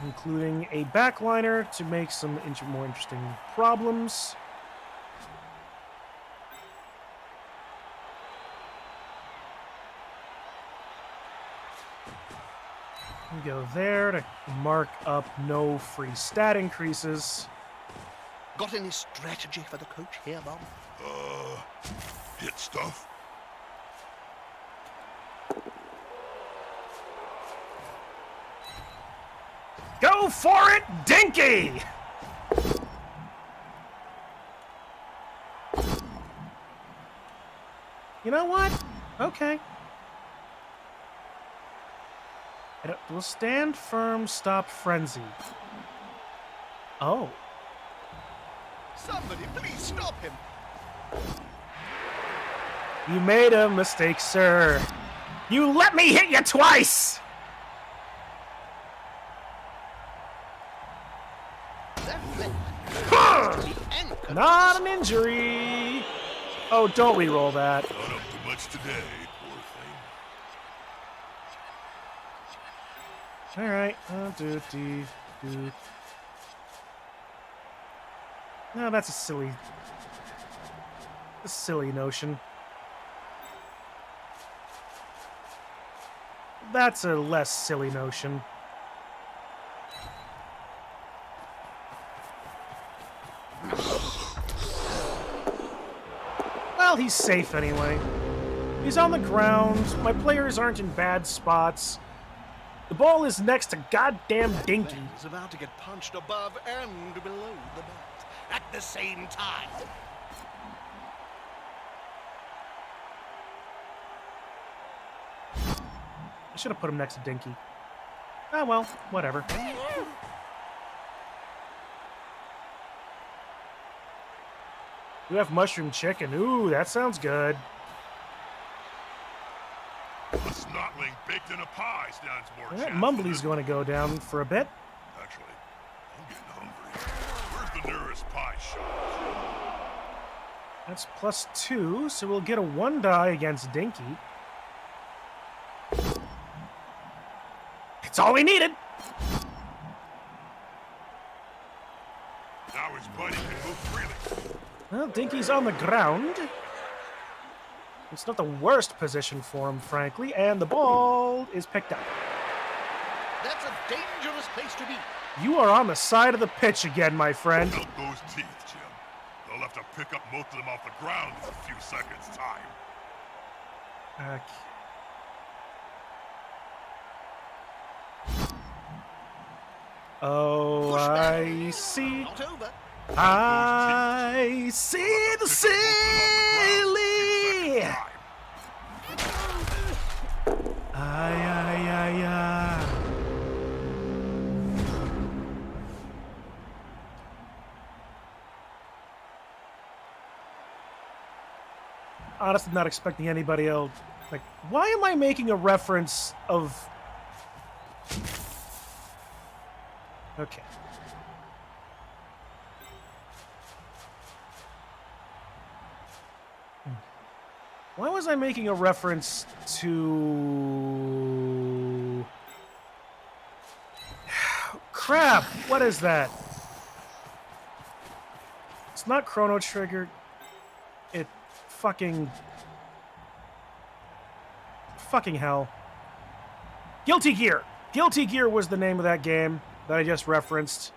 Including a backliner to make some more interesting problems. We go there to mark up no free stat increases. Got any strategy for the coach here, Bob? Hit stuff. Go for it, Dinky! You know what? Okay. We'll stand firm, stop frenzy. Oh. Somebody, please stop him. You made a mistake, sir. You let me hit you twice! That left Huh! the anchor. Not an injury. Oh, don't re-roll that. Not up to much today, poor thing. All right. No, that's a silly notion. That's a less silly notion. Well, he's safe anyway. He's on the ground. My players aren't in bad spots. The ball is next to goddamn Dinky. Is about to get punched above and below the belt at the same time. I should have put him next to Dinky. Ah, well, whatever. We have mushroom chicken. Ooh, that sounds good. A snotling baked in a pie stands more That chance. Mumbly's going to go down for a bit. Actually, I'm getting hungry. Where's the nearest pie shop? That's +2, so we'll get a 1 die against Dinky. It's all we needed. Now his buddy can move freely. Well, Dinky's on the ground. It's not the worst position for him, frankly, and the ball is picked up. That's a dangerous place to be. You are on the side of the pitch again, my friend. Count those teeth, Jim. They'll have to pick up most of them off the ground in a few seconds' time. Okay. Oh, I see. Not over. I see the silly. Ay. Honestly, not expecting anybody else. Like, why am I making a reference of? Okay. Why was I making a reference to... Crap! What is that? It's not Chrono Trigger. It fucking hell. Guilty Gear! Guilty Gear was the name of that game that I just referenced.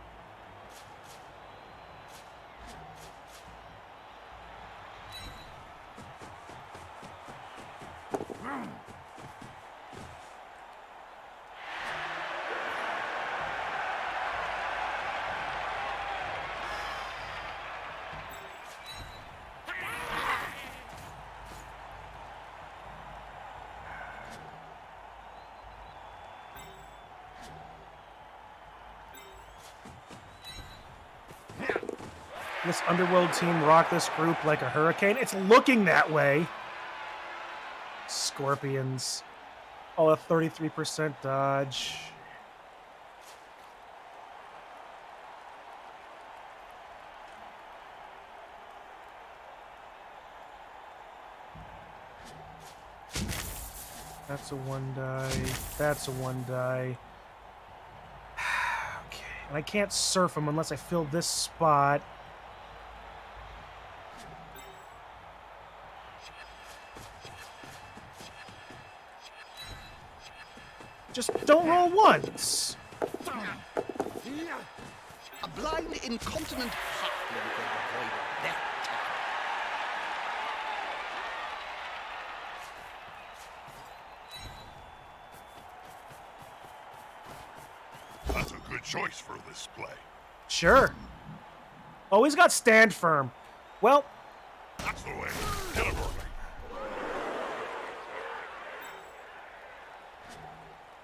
This Underworld team rocked this group like a hurricane. It's looking that way. Scorpions. Oh, a 33% dodge. That's a 1 die. That's a 1 die. Okay. And I can't surf them unless I fill this spot. Just don't roll once. A blind, incontinent halfling could have avoided that. That's a good choice for this play. Sure. Oh, he's got stand firm. Well, That's the way. Get him early.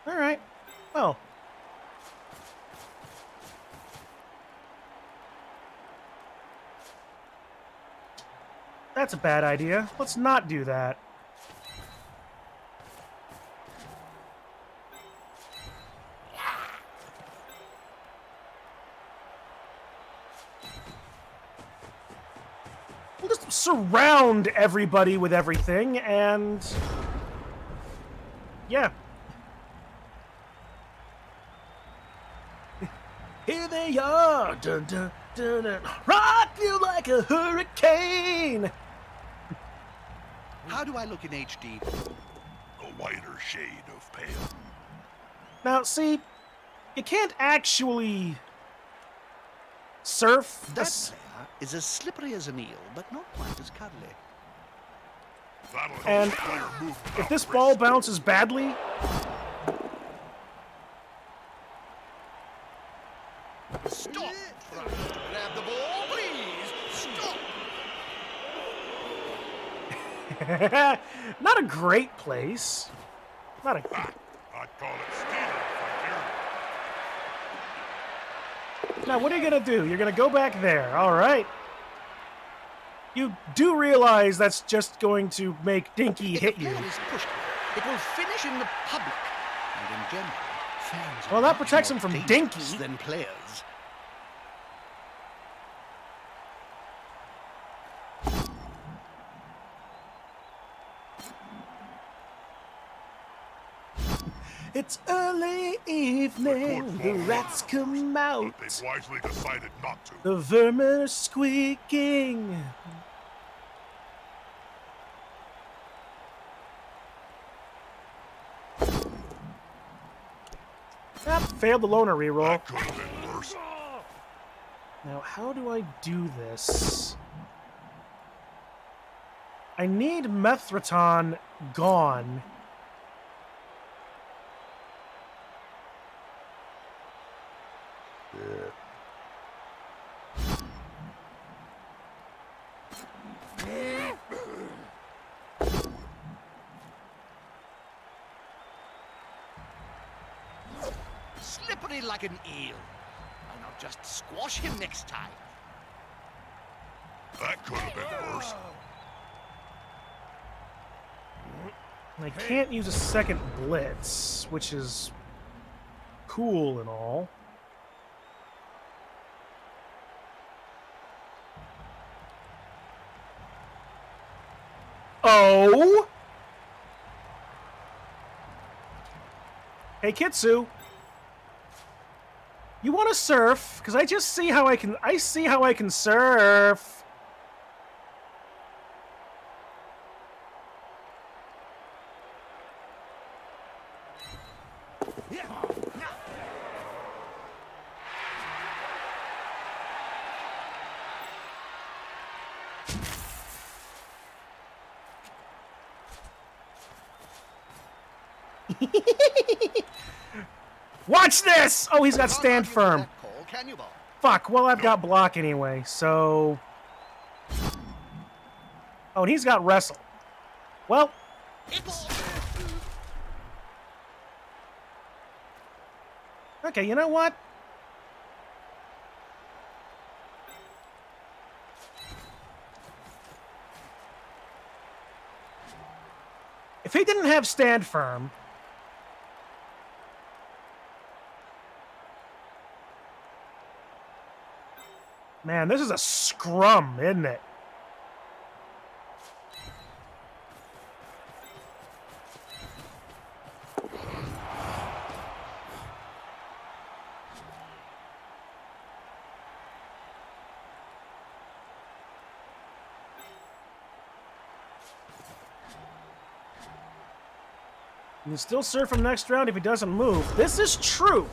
all right. Well. That's a bad idea. Let's not do that. We'll just surround everybody with everything and... yeah. Here they are, dun, dun, dun, dun. Rock you like a hurricane. How do I look in HD? A lighter shade of pale. Now, see, you can't actually surf That this. player is as slippery as an eel, but not quite as cuddly. That'll help And the player move if without this risk. ball bounces badly, Stop! Trying to grab the ball, please! Stop! not a great place. Not a. I'd call it stealing from here. Now, what are you gonna do? You're gonna go back there. All right. You do realize that's just going to make Dinky If hit a you. player is pushed, it will finish in the public. And in general, fans Well, are that much protects more him from dangerous Dinky. than players. It's early evening, the rats come But out. they've wisely decided not to. The vermin are squeaking. Ah, failed the loner reroll. That could have been worse. Now, how do I do this? I need Methraton gone. Slippery like an eel. Why not just squash him next time? That could have been worse. I can't use a second blitz, which is cool and all. Oh! Hey, Kitsu. You want to surf? Because I just see how I can... I see how I can surf. Watch this! Oh, he's got stand firm. Call, can you, Bob? Fuck, well, I've got block anyway, so... Oh, and he's got wrestle. Well... Okay, you know what? If he didn't have stand firm... Man, this is a scrum, isn't it? You can still surf him next round if he doesn't move. This is true.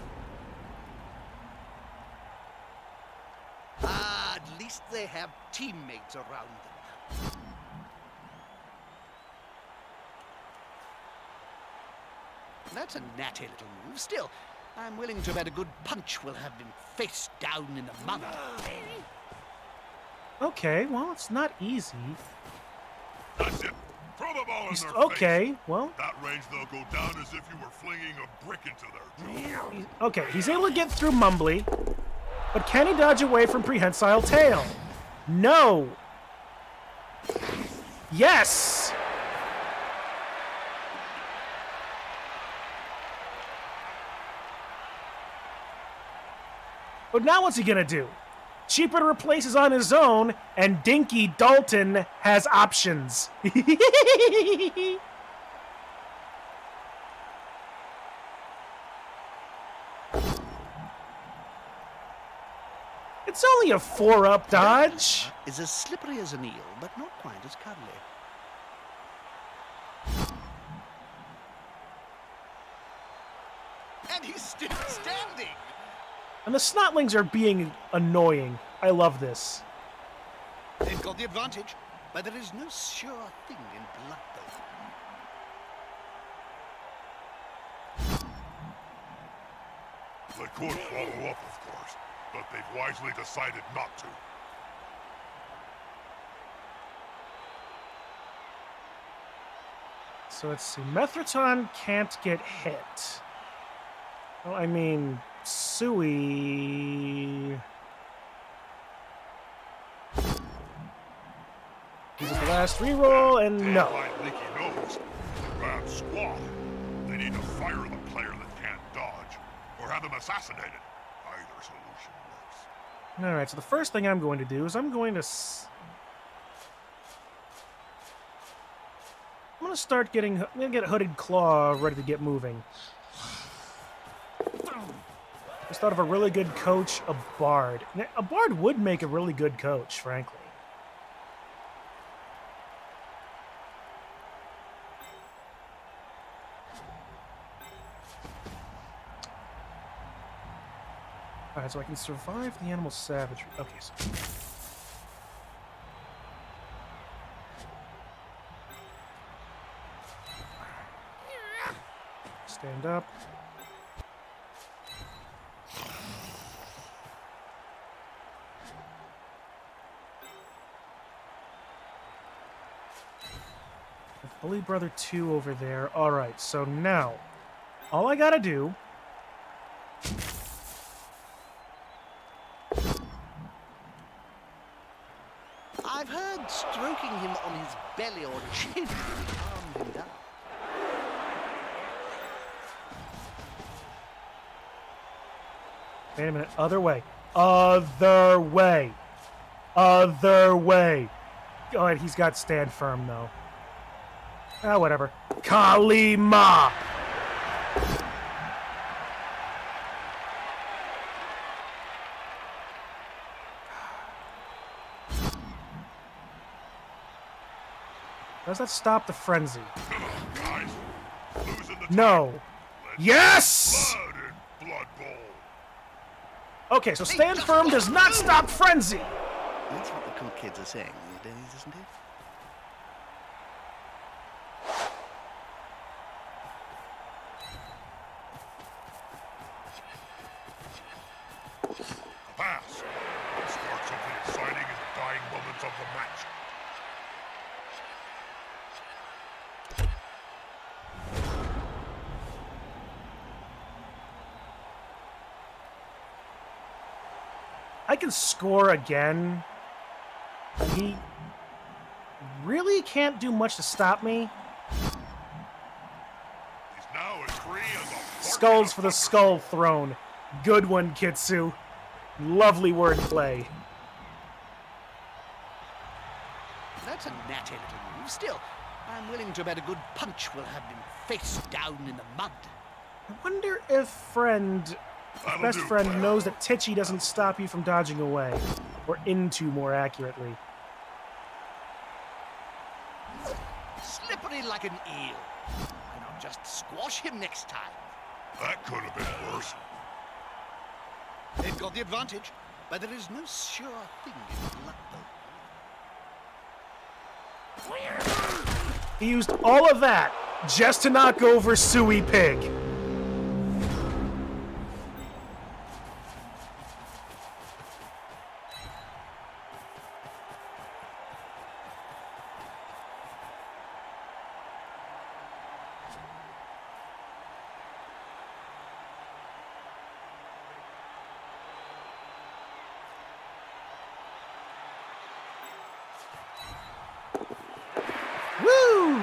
At least they have teammates around them. That's a natty little move. Still, I'm willing to bet a good punch will have him face down in the mud. Okay, well, it's not easy. That's it. Throw the ball in their Okay, face. well, That range, they'll go down as if you were flinging a brick into their jaw. okay, he's able to get through Mumbly, but can he dodge away from Prehensile Tail? No. Yes. But now what's he gonna do? Cheaper to replace is on his own, and Dinky Dalton has options. It's only a 4-up dodge. Is as slippery as an eel, but not quite as cuddly. And he's still standing. And the Snotlings are being annoying. I love this. They've got the advantage, but there is no sure thing in Blood Bowl. They could follow up, of course, but they've wisely decided not to. So let's see. Methraton can't get hit. Well, I mean, Sui... This is the last reroll, and Damn no. my leaky nose. They're a bad squad. They need to fire the player that can't dodge, or have him assassinated. Either solution works. All right, so the first thing I'm going to do is I'm going to start getting. I'm going to get Hooded Claw ready to get moving. Just thought of a really good coach, a Bard. A Bard would make a really good coach, frankly. Alright, so I can survive the animal savagery. Okay, so... Stand up. Bully Brother 2 over there. Alright, so now, all I gotta do... I've heard stroking him on his belly or chin calmed him down. Wait a minute. Other way. Other way. Other way. Go ahead, he's got stand firm, though. Ah, whatever. Kalima! Does that stop the frenzy? Guys, losing the No. Let's Yes! blood in Blood Bowl. Okay, so stand firm does not stop frenzy. That's what the cool kids are saying these days, isn't it? Pass. Let's start something exciting in the dying moments of the match. I can score again. He really can't do much to stop me. He's now as free as a Skulls for the skull throne. Good one, Kitsu. Lovely wordplay. That's a natty little move. Still, I'm willing to bet a good punch will have him face down in the mud. I wonder if best friend knows that Titchy doesn't stop you from dodging away. Or into, more accurately. Slippery like an eel. Why not just squash him next time? That could have been worse. They've got the advantage, but there is no sure thing in luck, though. He used all of that just to knock over Suey Pig. Woo!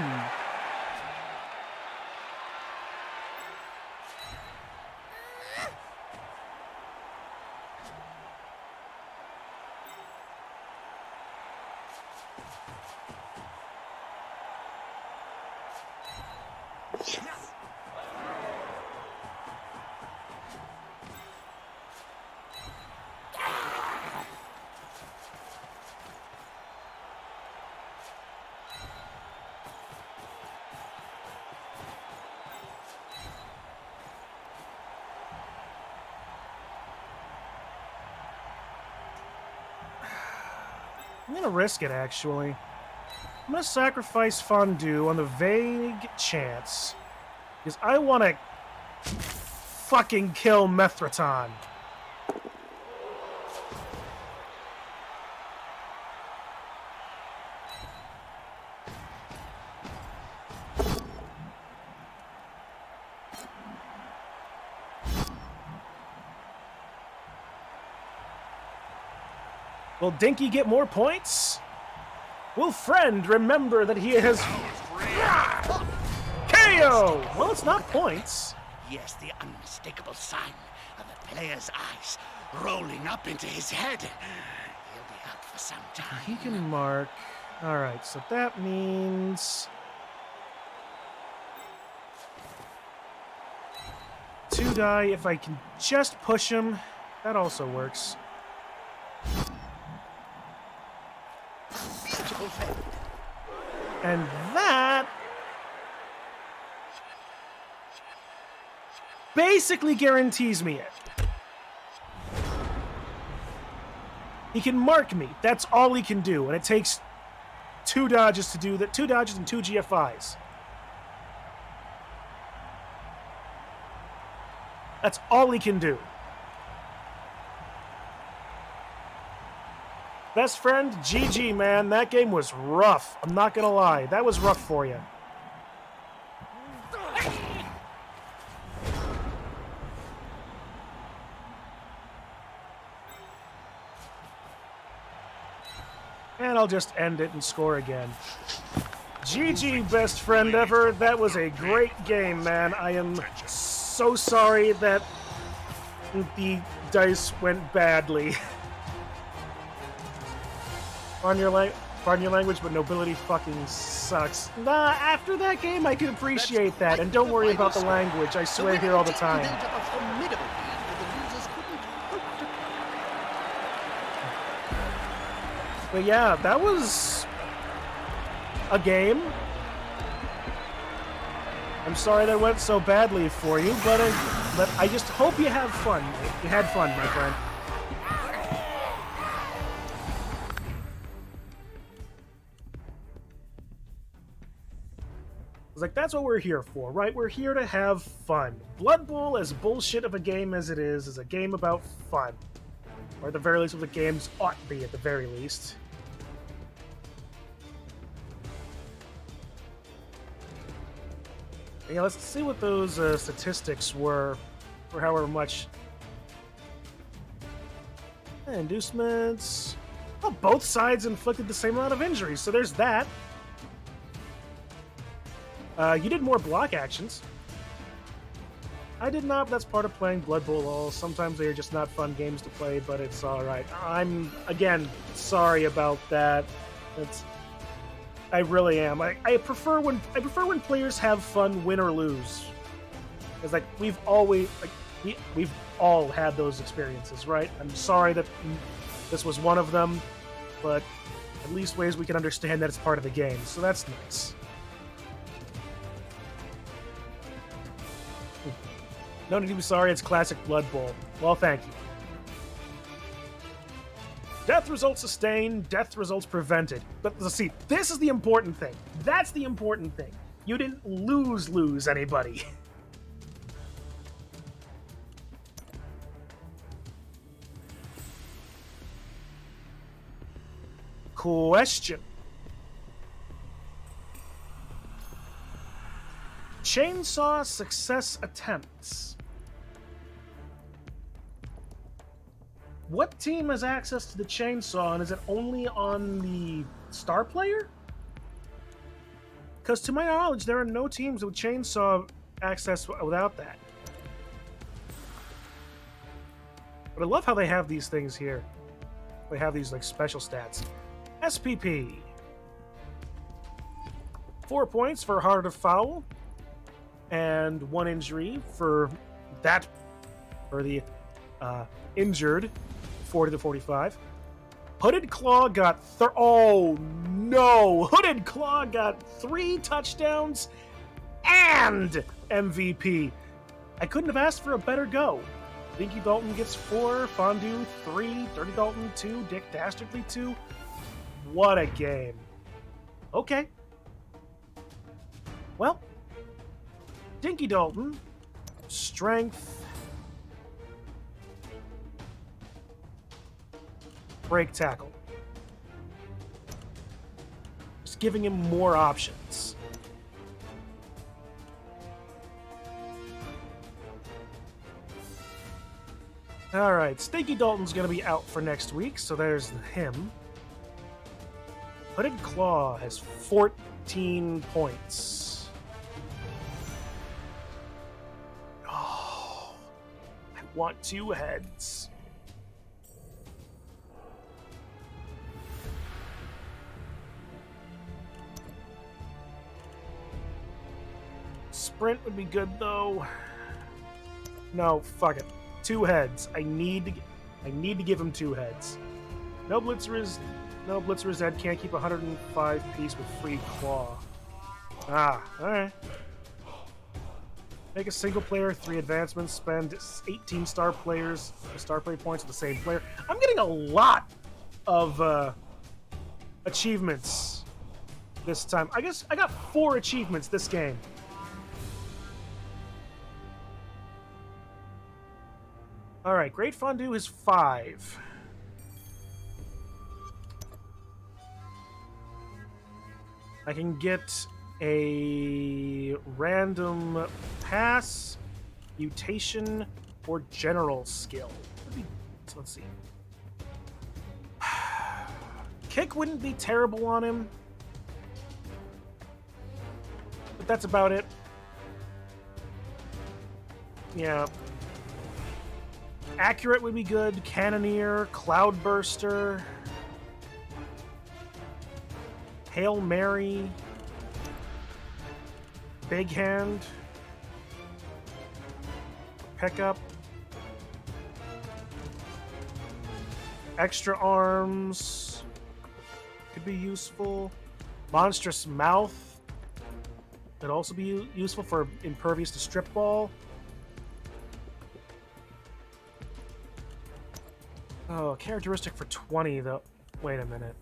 I'm gonna risk it, actually. I'm gonna sacrifice Fondue on the vague chance. Because I want to fucking kill Methraton. Will Dinky get more points? Will friend remember that he has That was free. KO? Well, it's not points. Yes, the unmistakable sign of the player's eyes rolling up into his head. He'll be out for some time. He can mark. All right, so that means 2 die if I can just push him. That also works. Beautiful fate. And that basically guarantees me it. He can mark me. That's all he can do. And it takes 2 dodges to do that. 2 dodges and 2 GFIs. That's all he can do. Best friend, GG, man. That game was rough. I'm not gonna lie. That was rough for you. And I'll just end it and score again. GG, best friend ever. That was a great game, man. I am so sorry that the dice went badly. Pardon your language, but nobility fucking sucks. Nah, after that game, I can appreciate that. And don't worry about the language. I swear here all the time. Built up a formidable lead that the losers couldn't hope to cover. But yeah, that was a game. I'm sorry that went so badly for you, but I just hope you have fun. You had fun, my friend. It's like, that's what we're here for, right? We're here to have fun. Blood Bowl, as bullshit of a game as it is a game about fun. Or at the very least, what the games ought to be, at the very least. Yeah, let's see what those statistics were for however much. Inducements. Well, both sides inflicted the same amount of injuries, so there's that. You did more block actions. I did not, but that's part of playing Blood Bowl. Sometimes they're just not fun games to play, but it's alright. I'm, again, sorry about that. I really am. I prefer when players have fun, win or lose. It's like we've always we've all had those experiences, right? I'm sorry that this was one of them, but at least ways we can understand that it's part of the game. So that's nice. No need to be sorry, it's classic Blood Bowl. Well, thank you. Death results sustained, death results prevented. But let's see, this is the important thing. That's the important thing. You didn't lose anybody. Question. Chainsaw success attempts. What team has access to the chainsaw, and is it only on the star player? Because to my knowledge, there are no teams with chainsaw access without that. But I love how they have these things here. They have these like special stats. SPP. 4 points for Heart of Foul, and 1 injury for that, for the injured. 40 to 45. Hooded Claw got oh no! Hooded Claw got 3 touchdowns and MVP. I couldn't have asked for a better go. Dinky Dalton gets 4, Fondue 3, Dirty Dalton 2, Dick Dastardly 2. What a game. Okay. Well, Dinky Dalton, strength, break tackle. Just giving him more options. Alright, Stinky Dalton's going to be out for next week, so there's him. Hooded Claw has 14 points. Oh, I want 2 heads. Sprint would be good though. No, fuck it. 2 heads. I need to give him 2 heads. No Blitzer's head can't keep 105 piece with free claw. Ah, alright. Make a single player, 3 advancements, spend 18 star play points with the same player. I'm getting a lot of achievements this time. I guess I got 4 achievements this game. Alright, Great Fondue is 5. I can get a random pass, mutation, or general skill. So let's see. Kick wouldn't be terrible on him, but that's about it. Yeah. Accurate would be good. Cannoneer, Cloudburster, Hail Mary, Big Hand, Pickup, Extra Arms could be useful. Monstrous Mouth could also be useful for impervious to Strip Ball. Oh, characteristic for 20 though. Wait a minute.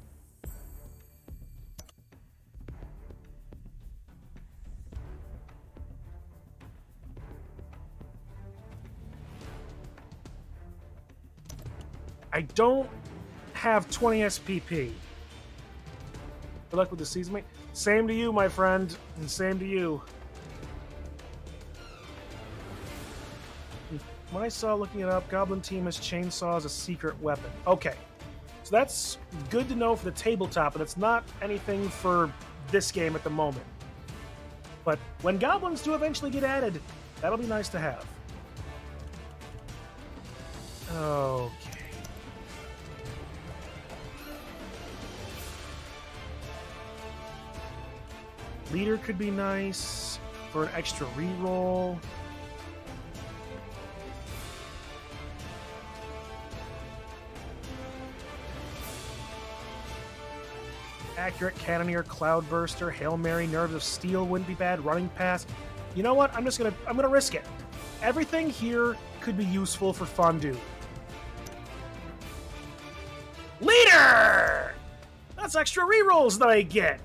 I don't have 20 SPP. Good luck with the season, mate. Same to you, my friend, and same to you. When I saw looking it up, Goblin Team has chainsaw as a secret weapon. Okay, so that's good to know for the tabletop, but it's not anything for this game at the moment. But when goblins do eventually get added, that'll be nice to have. Okay. Leader could be nice for an extra reroll. Accurate, Cannoneer, Cloudburster, Hail Mary, Nerves of Steel wouldn't be bad. Running Pass. You know what? I'm gonna risk it. Everything here could be useful for Fondue. Leader! That's extra rerolls that I get.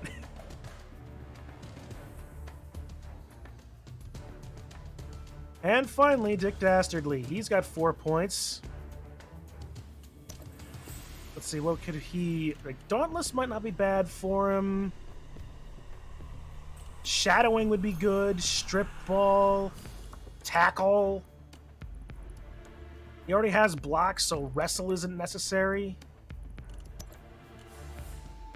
And finally, Dick Dastardly. He's got 4 points. Let's see, what could he... Like, Dauntless might not be bad for him. Shadowing would be good. Strip Ball. Tackle. He already has blocks, so Wrestle isn't necessary.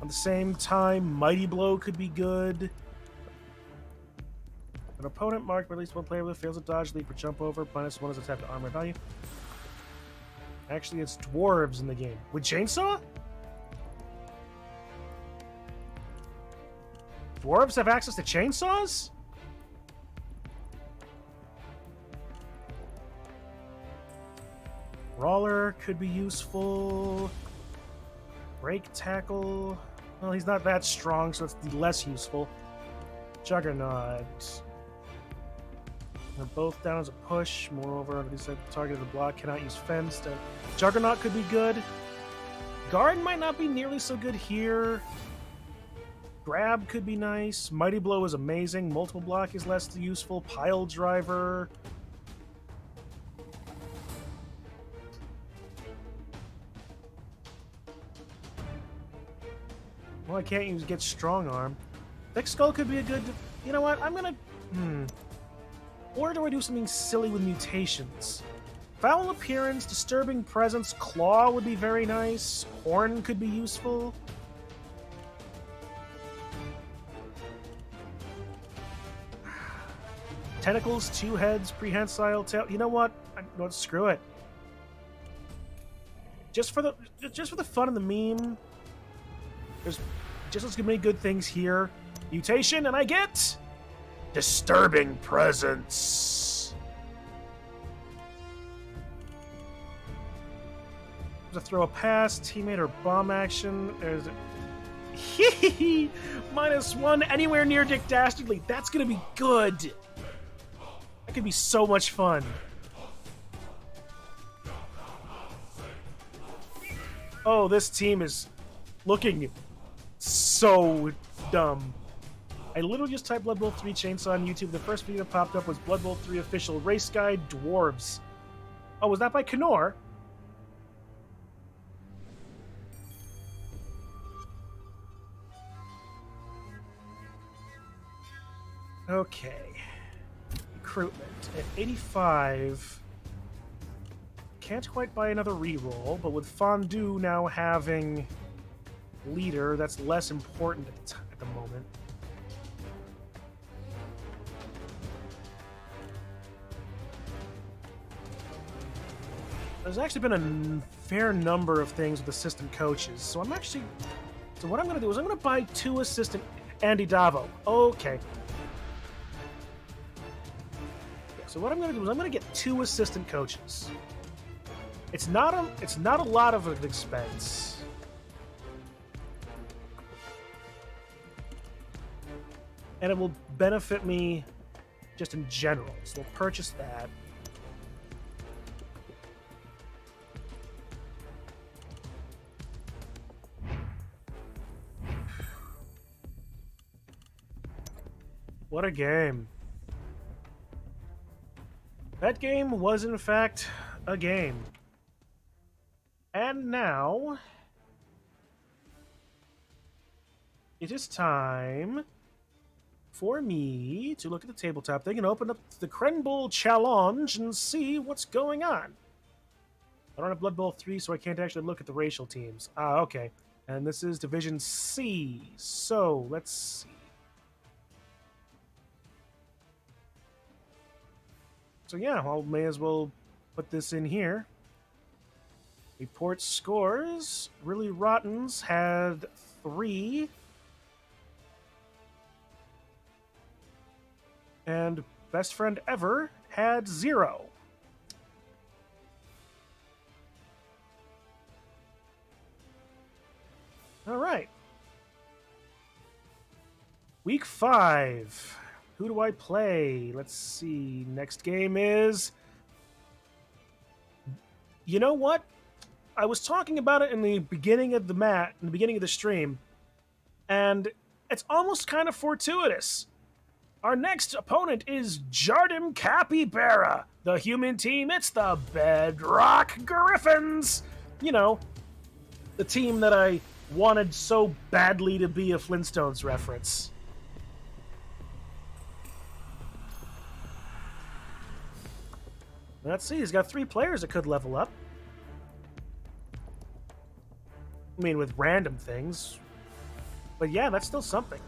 At the same time, Mighty Blow could be good. An opponent marked by at least one player with fails a dodge, leap, or jump over. -1 is attack to armor value. Actually, it's dwarves in the game. With chainsaw? Dwarves have access to chainsaws? Brawler could be useful. Break tackle. Well, he's not that strong, so it's less useful. Juggernaut. They're both down as a push. Moreover, the target of the block cannot use fence. Juggernaut could be good. Guard might not be nearly so good here. Grab could be nice. Mighty Blow is amazing. Multiple block is less useful. Pile Driver. Well, I can't use Get Strong Arm. Thick Skull could be a good... You know what? I'm gonna... Or do I do something silly with mutations? Foul Appearance, Disturbing Presence, Claw would be very nice. Horn could be useful. Tentacles, 2 heads, prehensile tail. You know what? Screw it. Just for the fun of the meme, there's just as many good things here. Mutation, and I get Disturbing Presence. To throw a pass, teammate, or bomb action. There's -1 anywhere near Dick Dastardly. That's gonna be good. That could be so much fun. Oh, this team is looking so dumb. I literally just typed Blood Bowl 3 Chainsaw on YouTube. The first video that popped up was Blood Bowl 3 Official Race Guide Dwarves. Oh, was that by Knorr? Okay. Recruitment. At 85... Can't quite buy another reroll, but with Fondue now having leader, that's less important at the moment. There's actually been a fair number of things with assistant coaches, so I'm actually... So what I'm going to do is I'm going to buy 2 assistant... Andy Davo. Okay. Yeah, so what I'm going to do is I'm going to get 2 assistant coaches. It's not a lot of an expense. And it will benefit me just in general. So we'll purchase that. What a game. That game was in fact a game. And now, it is time for me to look at the tabletop thing and open up the Crenbowl challenge and see what's going on. I don't have Blood Bowl 3, so I can't actually look at the racial teams. Ah, okay. And this is Division C. So, let's see. So yeah, I may as well put this in here. Report scores. Really Rottens had 3. And Best Friend Ever had 0. All right. Week 5. Who do I play? Let's see. Next game is... You know what? I was talking about it in the beginning of the stream, and it's almost kind of fortuitous. Our next opponent is Jardim Capybara. The human team, it's the Bedrock Griffins. You know, the team that I wanted so badly to be a Flintstones reference. Let's see, he's got 3 players that could level up. I mean, with random things. But yeah, that's still something.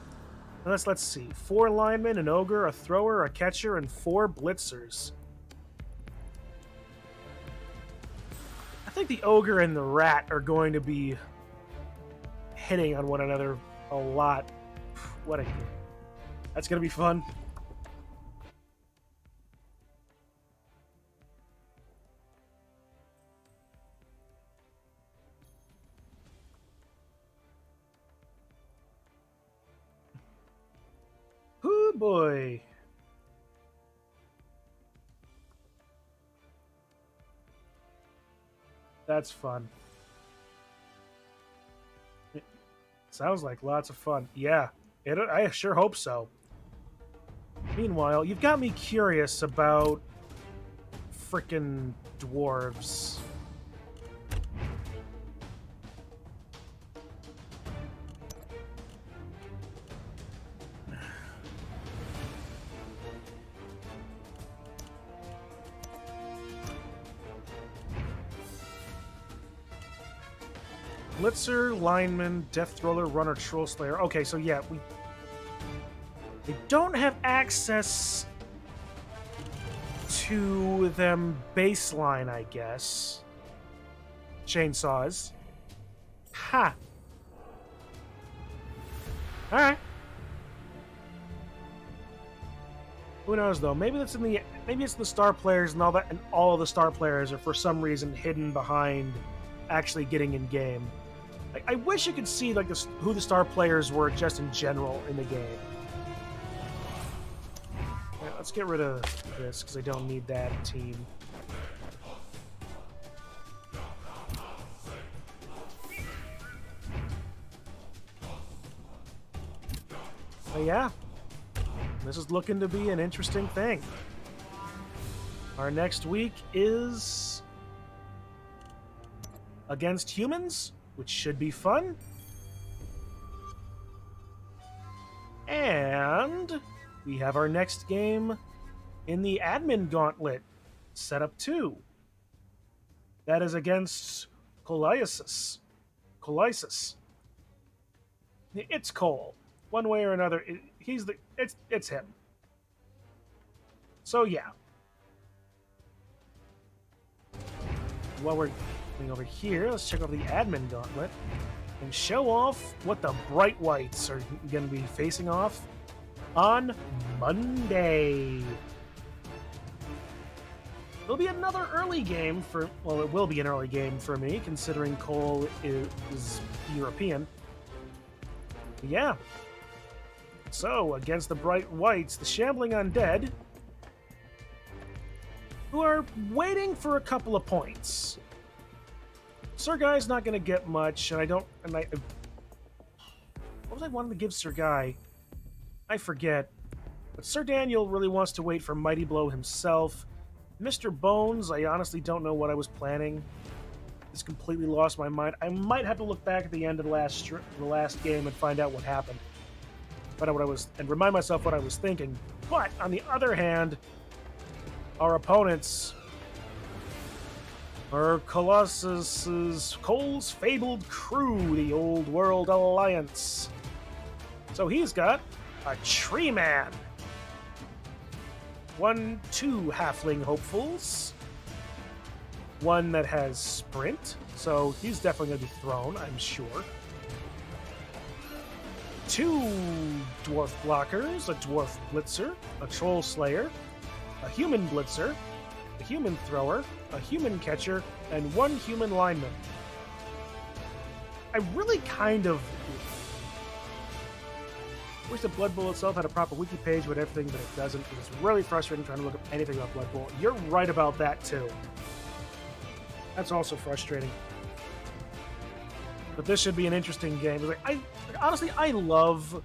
Let's see. 4 linemen, an ogre, a thrower, a catcher, and 4 blitzers. I think the ogre and the rat are going to be hitting on one another a lot. What a game. That's going to be fun. Ooh, boy. That's fun. Sounds like lots of fun. Yeah, I sure hope so. Meanwhile, you've got me curious about frickin' dwarves. Blitzer, lineman, death thrower, runner, troll slayer. Okay, so yeah, we don't have access to them baseline, I guess. Chainsaws. Ha! Alright. Who knows though? Maybe it's the star players and all that, and all of the star players are for some reason hidden behind actually getting in game. I wish you could see like who the star players were just in general in the game. Right, let's get rid of this because I don't need that team. But yeah, this is looking to be an interesting thing. Our next week is against humans, which should be fun. And we have our next game in the admin gauntlet, setup 2. That is against Coliasis. It's Cole. One way or another, it's him. So yeah. While we're going over here, let's check out the admin gauntlet and show off what the Bright Whites are going to be facing off on Monday. It'll be another early game for, well, it will be an early game for me, considering Cole is European. But yeah. So, against the Bright Whites, the Shambling Undead, who are waiting for a couple of points. Sir Guy's not going to get much, and what was I wanting to give Sir Guy? I forget. But Sir Daniel really wants to wait for Mighty Blow himself. Mr. Bones, I honestly don't know what I was planning. Just completely lost my mind. I might have to look back at the end of the last game and find out what happened. Find out what I was, and remind myself what I was thinking. But on the other hand, our opponents are Cole's fabled crew, the Old World Alliance. So he's got a Tree Man. 2 halfling hopefuls. One that has sprint, so he's definitely going to be thrown, I'm sure. 2 dwarf blockers, a dwarf blitzer, a troll slayer, a human blitzer, a human thrower, a human catcher, and 1 human lineman. I really kind of wish the Blood Bowl itself had a proper wiki page with everything, but it doesn't. It's really frustrating trying to look up anything about Blood Bowl. You're right about that, too. That's also frustrating. But this should be an interesting game. Honestly, I love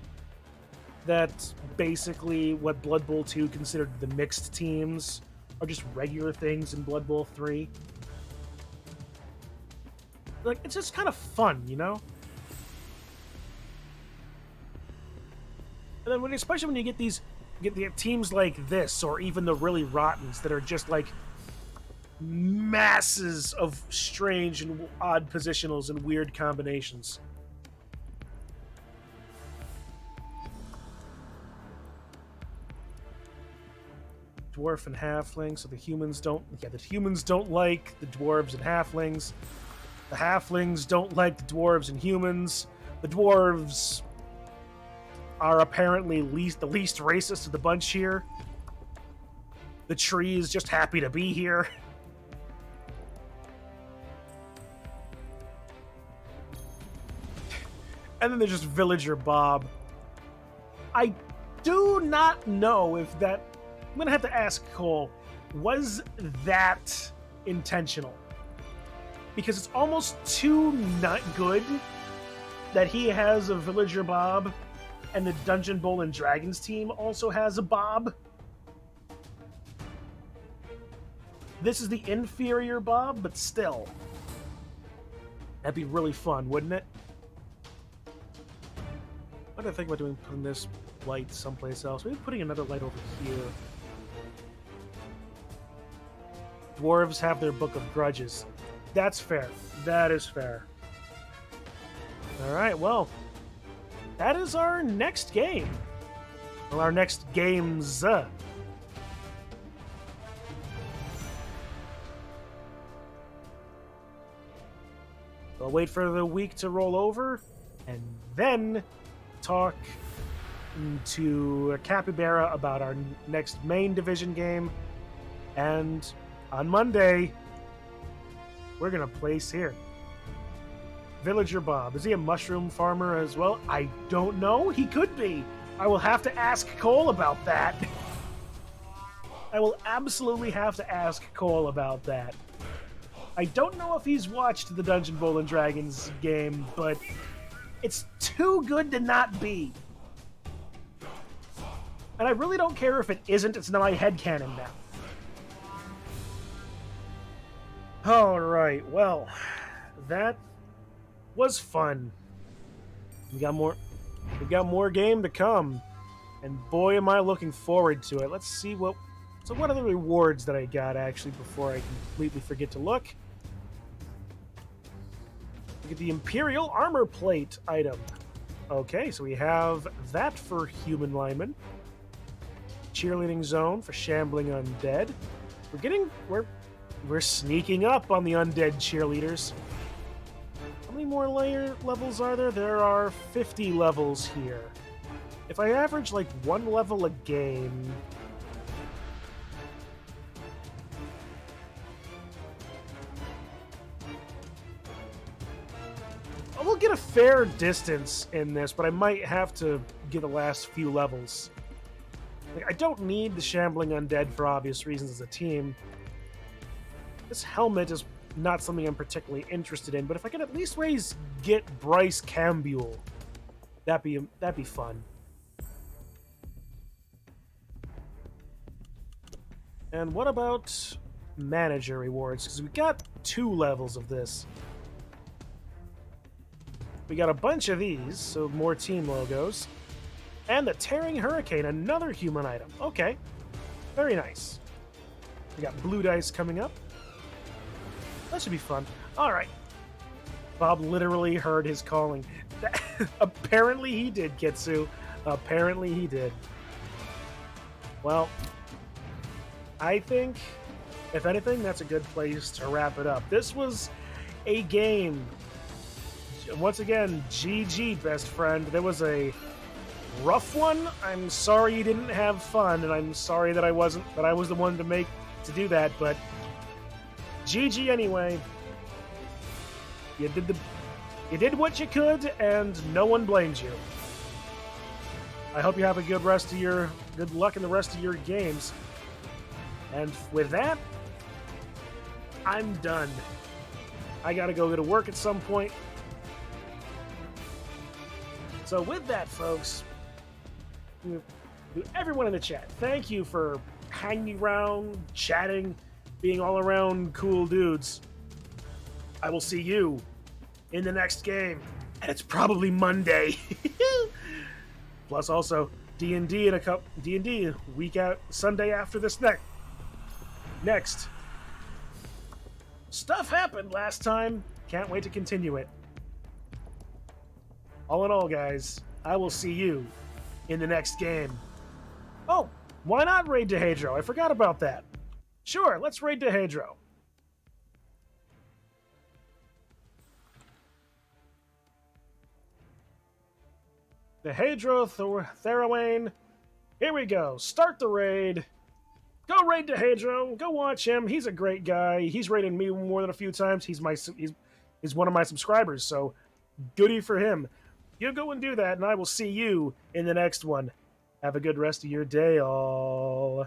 that basically what Blood Bowl 2 considered the mixed teams are just regular things in Blood Bowl 3. Like, it's just kind of fun, you know? And then especially when you get the teams like this, or even the really rottens that are just like masses of strange and odd positionals and weird combinations. Dwarf and halfling, so the humans don't like the dwarves and halflings. The halflings don't like the dwarves and humans. The dwarves are apparently the least racist of the bunch here. The tree is just happy to be here. And then there's just Villager Bob. I do not know if that... I'm going to have to ask Cole, was that intentional? Because it's almost too not good that he has a Villager Bob and the Dungeon Bowl and Dragons team also has a Bob. This is the inferior Bob, but still. That'd be really fun, wouldn't it? What do I think about putting this light someplace else? Maybe putting another light over here. Dwarves have their Book of Grudges. That's fair. That is fair. Alright, well, that is our next game. Well, our next games. I'll wait for the week to roll over, and then talk to Capybara about our next main division game. And on Monday, we're going to place here. Villager Bob. Is he a mushroom farmer as well? I don't know. He could be. I will have to ask Cole about that. I will absolutely have to ask Cole about that. I don't know if he's watched the Dungeon Bowl and Dragons game, but it's too good to not be. And I really don't care if it isn't. It's not my headcanon now. Alright, well, that was fun. We got more game to come. And boy, am I looking forward to it. Let's see what are the rewards that I got, actually, before I completely forget to look? We get the Imperial Armor Plate item. Okay, so we have that for Human Lineman. Cheerleading Zone for Shambling Undead. We're sneaking up on the Undead Cheerleaders. How many more levels are there? There are 50 levels here. If I average like 1 level a game... I will get a fair distance in this, but I might have to get the last few levels. Like, I don't need the Shambling Undead for obvious reasons as a team. This helmet is not something I'm particularly interested in, but if I could at least get Bryce Cambule, that'd be fun. And what about manager rewards? Because we got 2 levels of this. We got a bunch of these, so more team logos. And the Tearing Hurricane, another human item. Okay, very nice. We got blue dice coming up. That should be fun. All right. Bob literally heard his calling. Apparently he did, Kitsu. Apparently he did. Well, I think, if anything, that's a good place to wrap it up. This was a game. Once again, GG, best friend. There was a rough one. I'm sorry you didn't have fun, and I'm sorry that I was the one to do that, but GG anyway. You did what you could, and no one blames you. I hope you have a good luck in the rest of your games. And with that, I'm done. I gotta go to work at some point. So with that, folks, to everyone in the chat, thank you for hanging around, chatting, being all around cool dudes. I will see you in the next game, and it's probably Monday. Plus, also D&D D&D week out Sunday after this next. Stuff happened last time. Can't wait to continue it. All in all, guys, I will see you in the next game. Oh, why not raid Dehedro? I forgot about that. Sure, let's raid Dehedro. Dehedro Therawane. Here we go. Start the raid. Go raid Dehedro. Go watch him. He's a great guy. He's raided me more than a few times. He's one of my subscribers, so goody for him. You go and do that, and I will see you in the next one. Have a good rest of your day, all.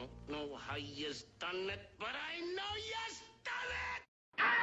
Don't know how you's done it, but I know you's done it!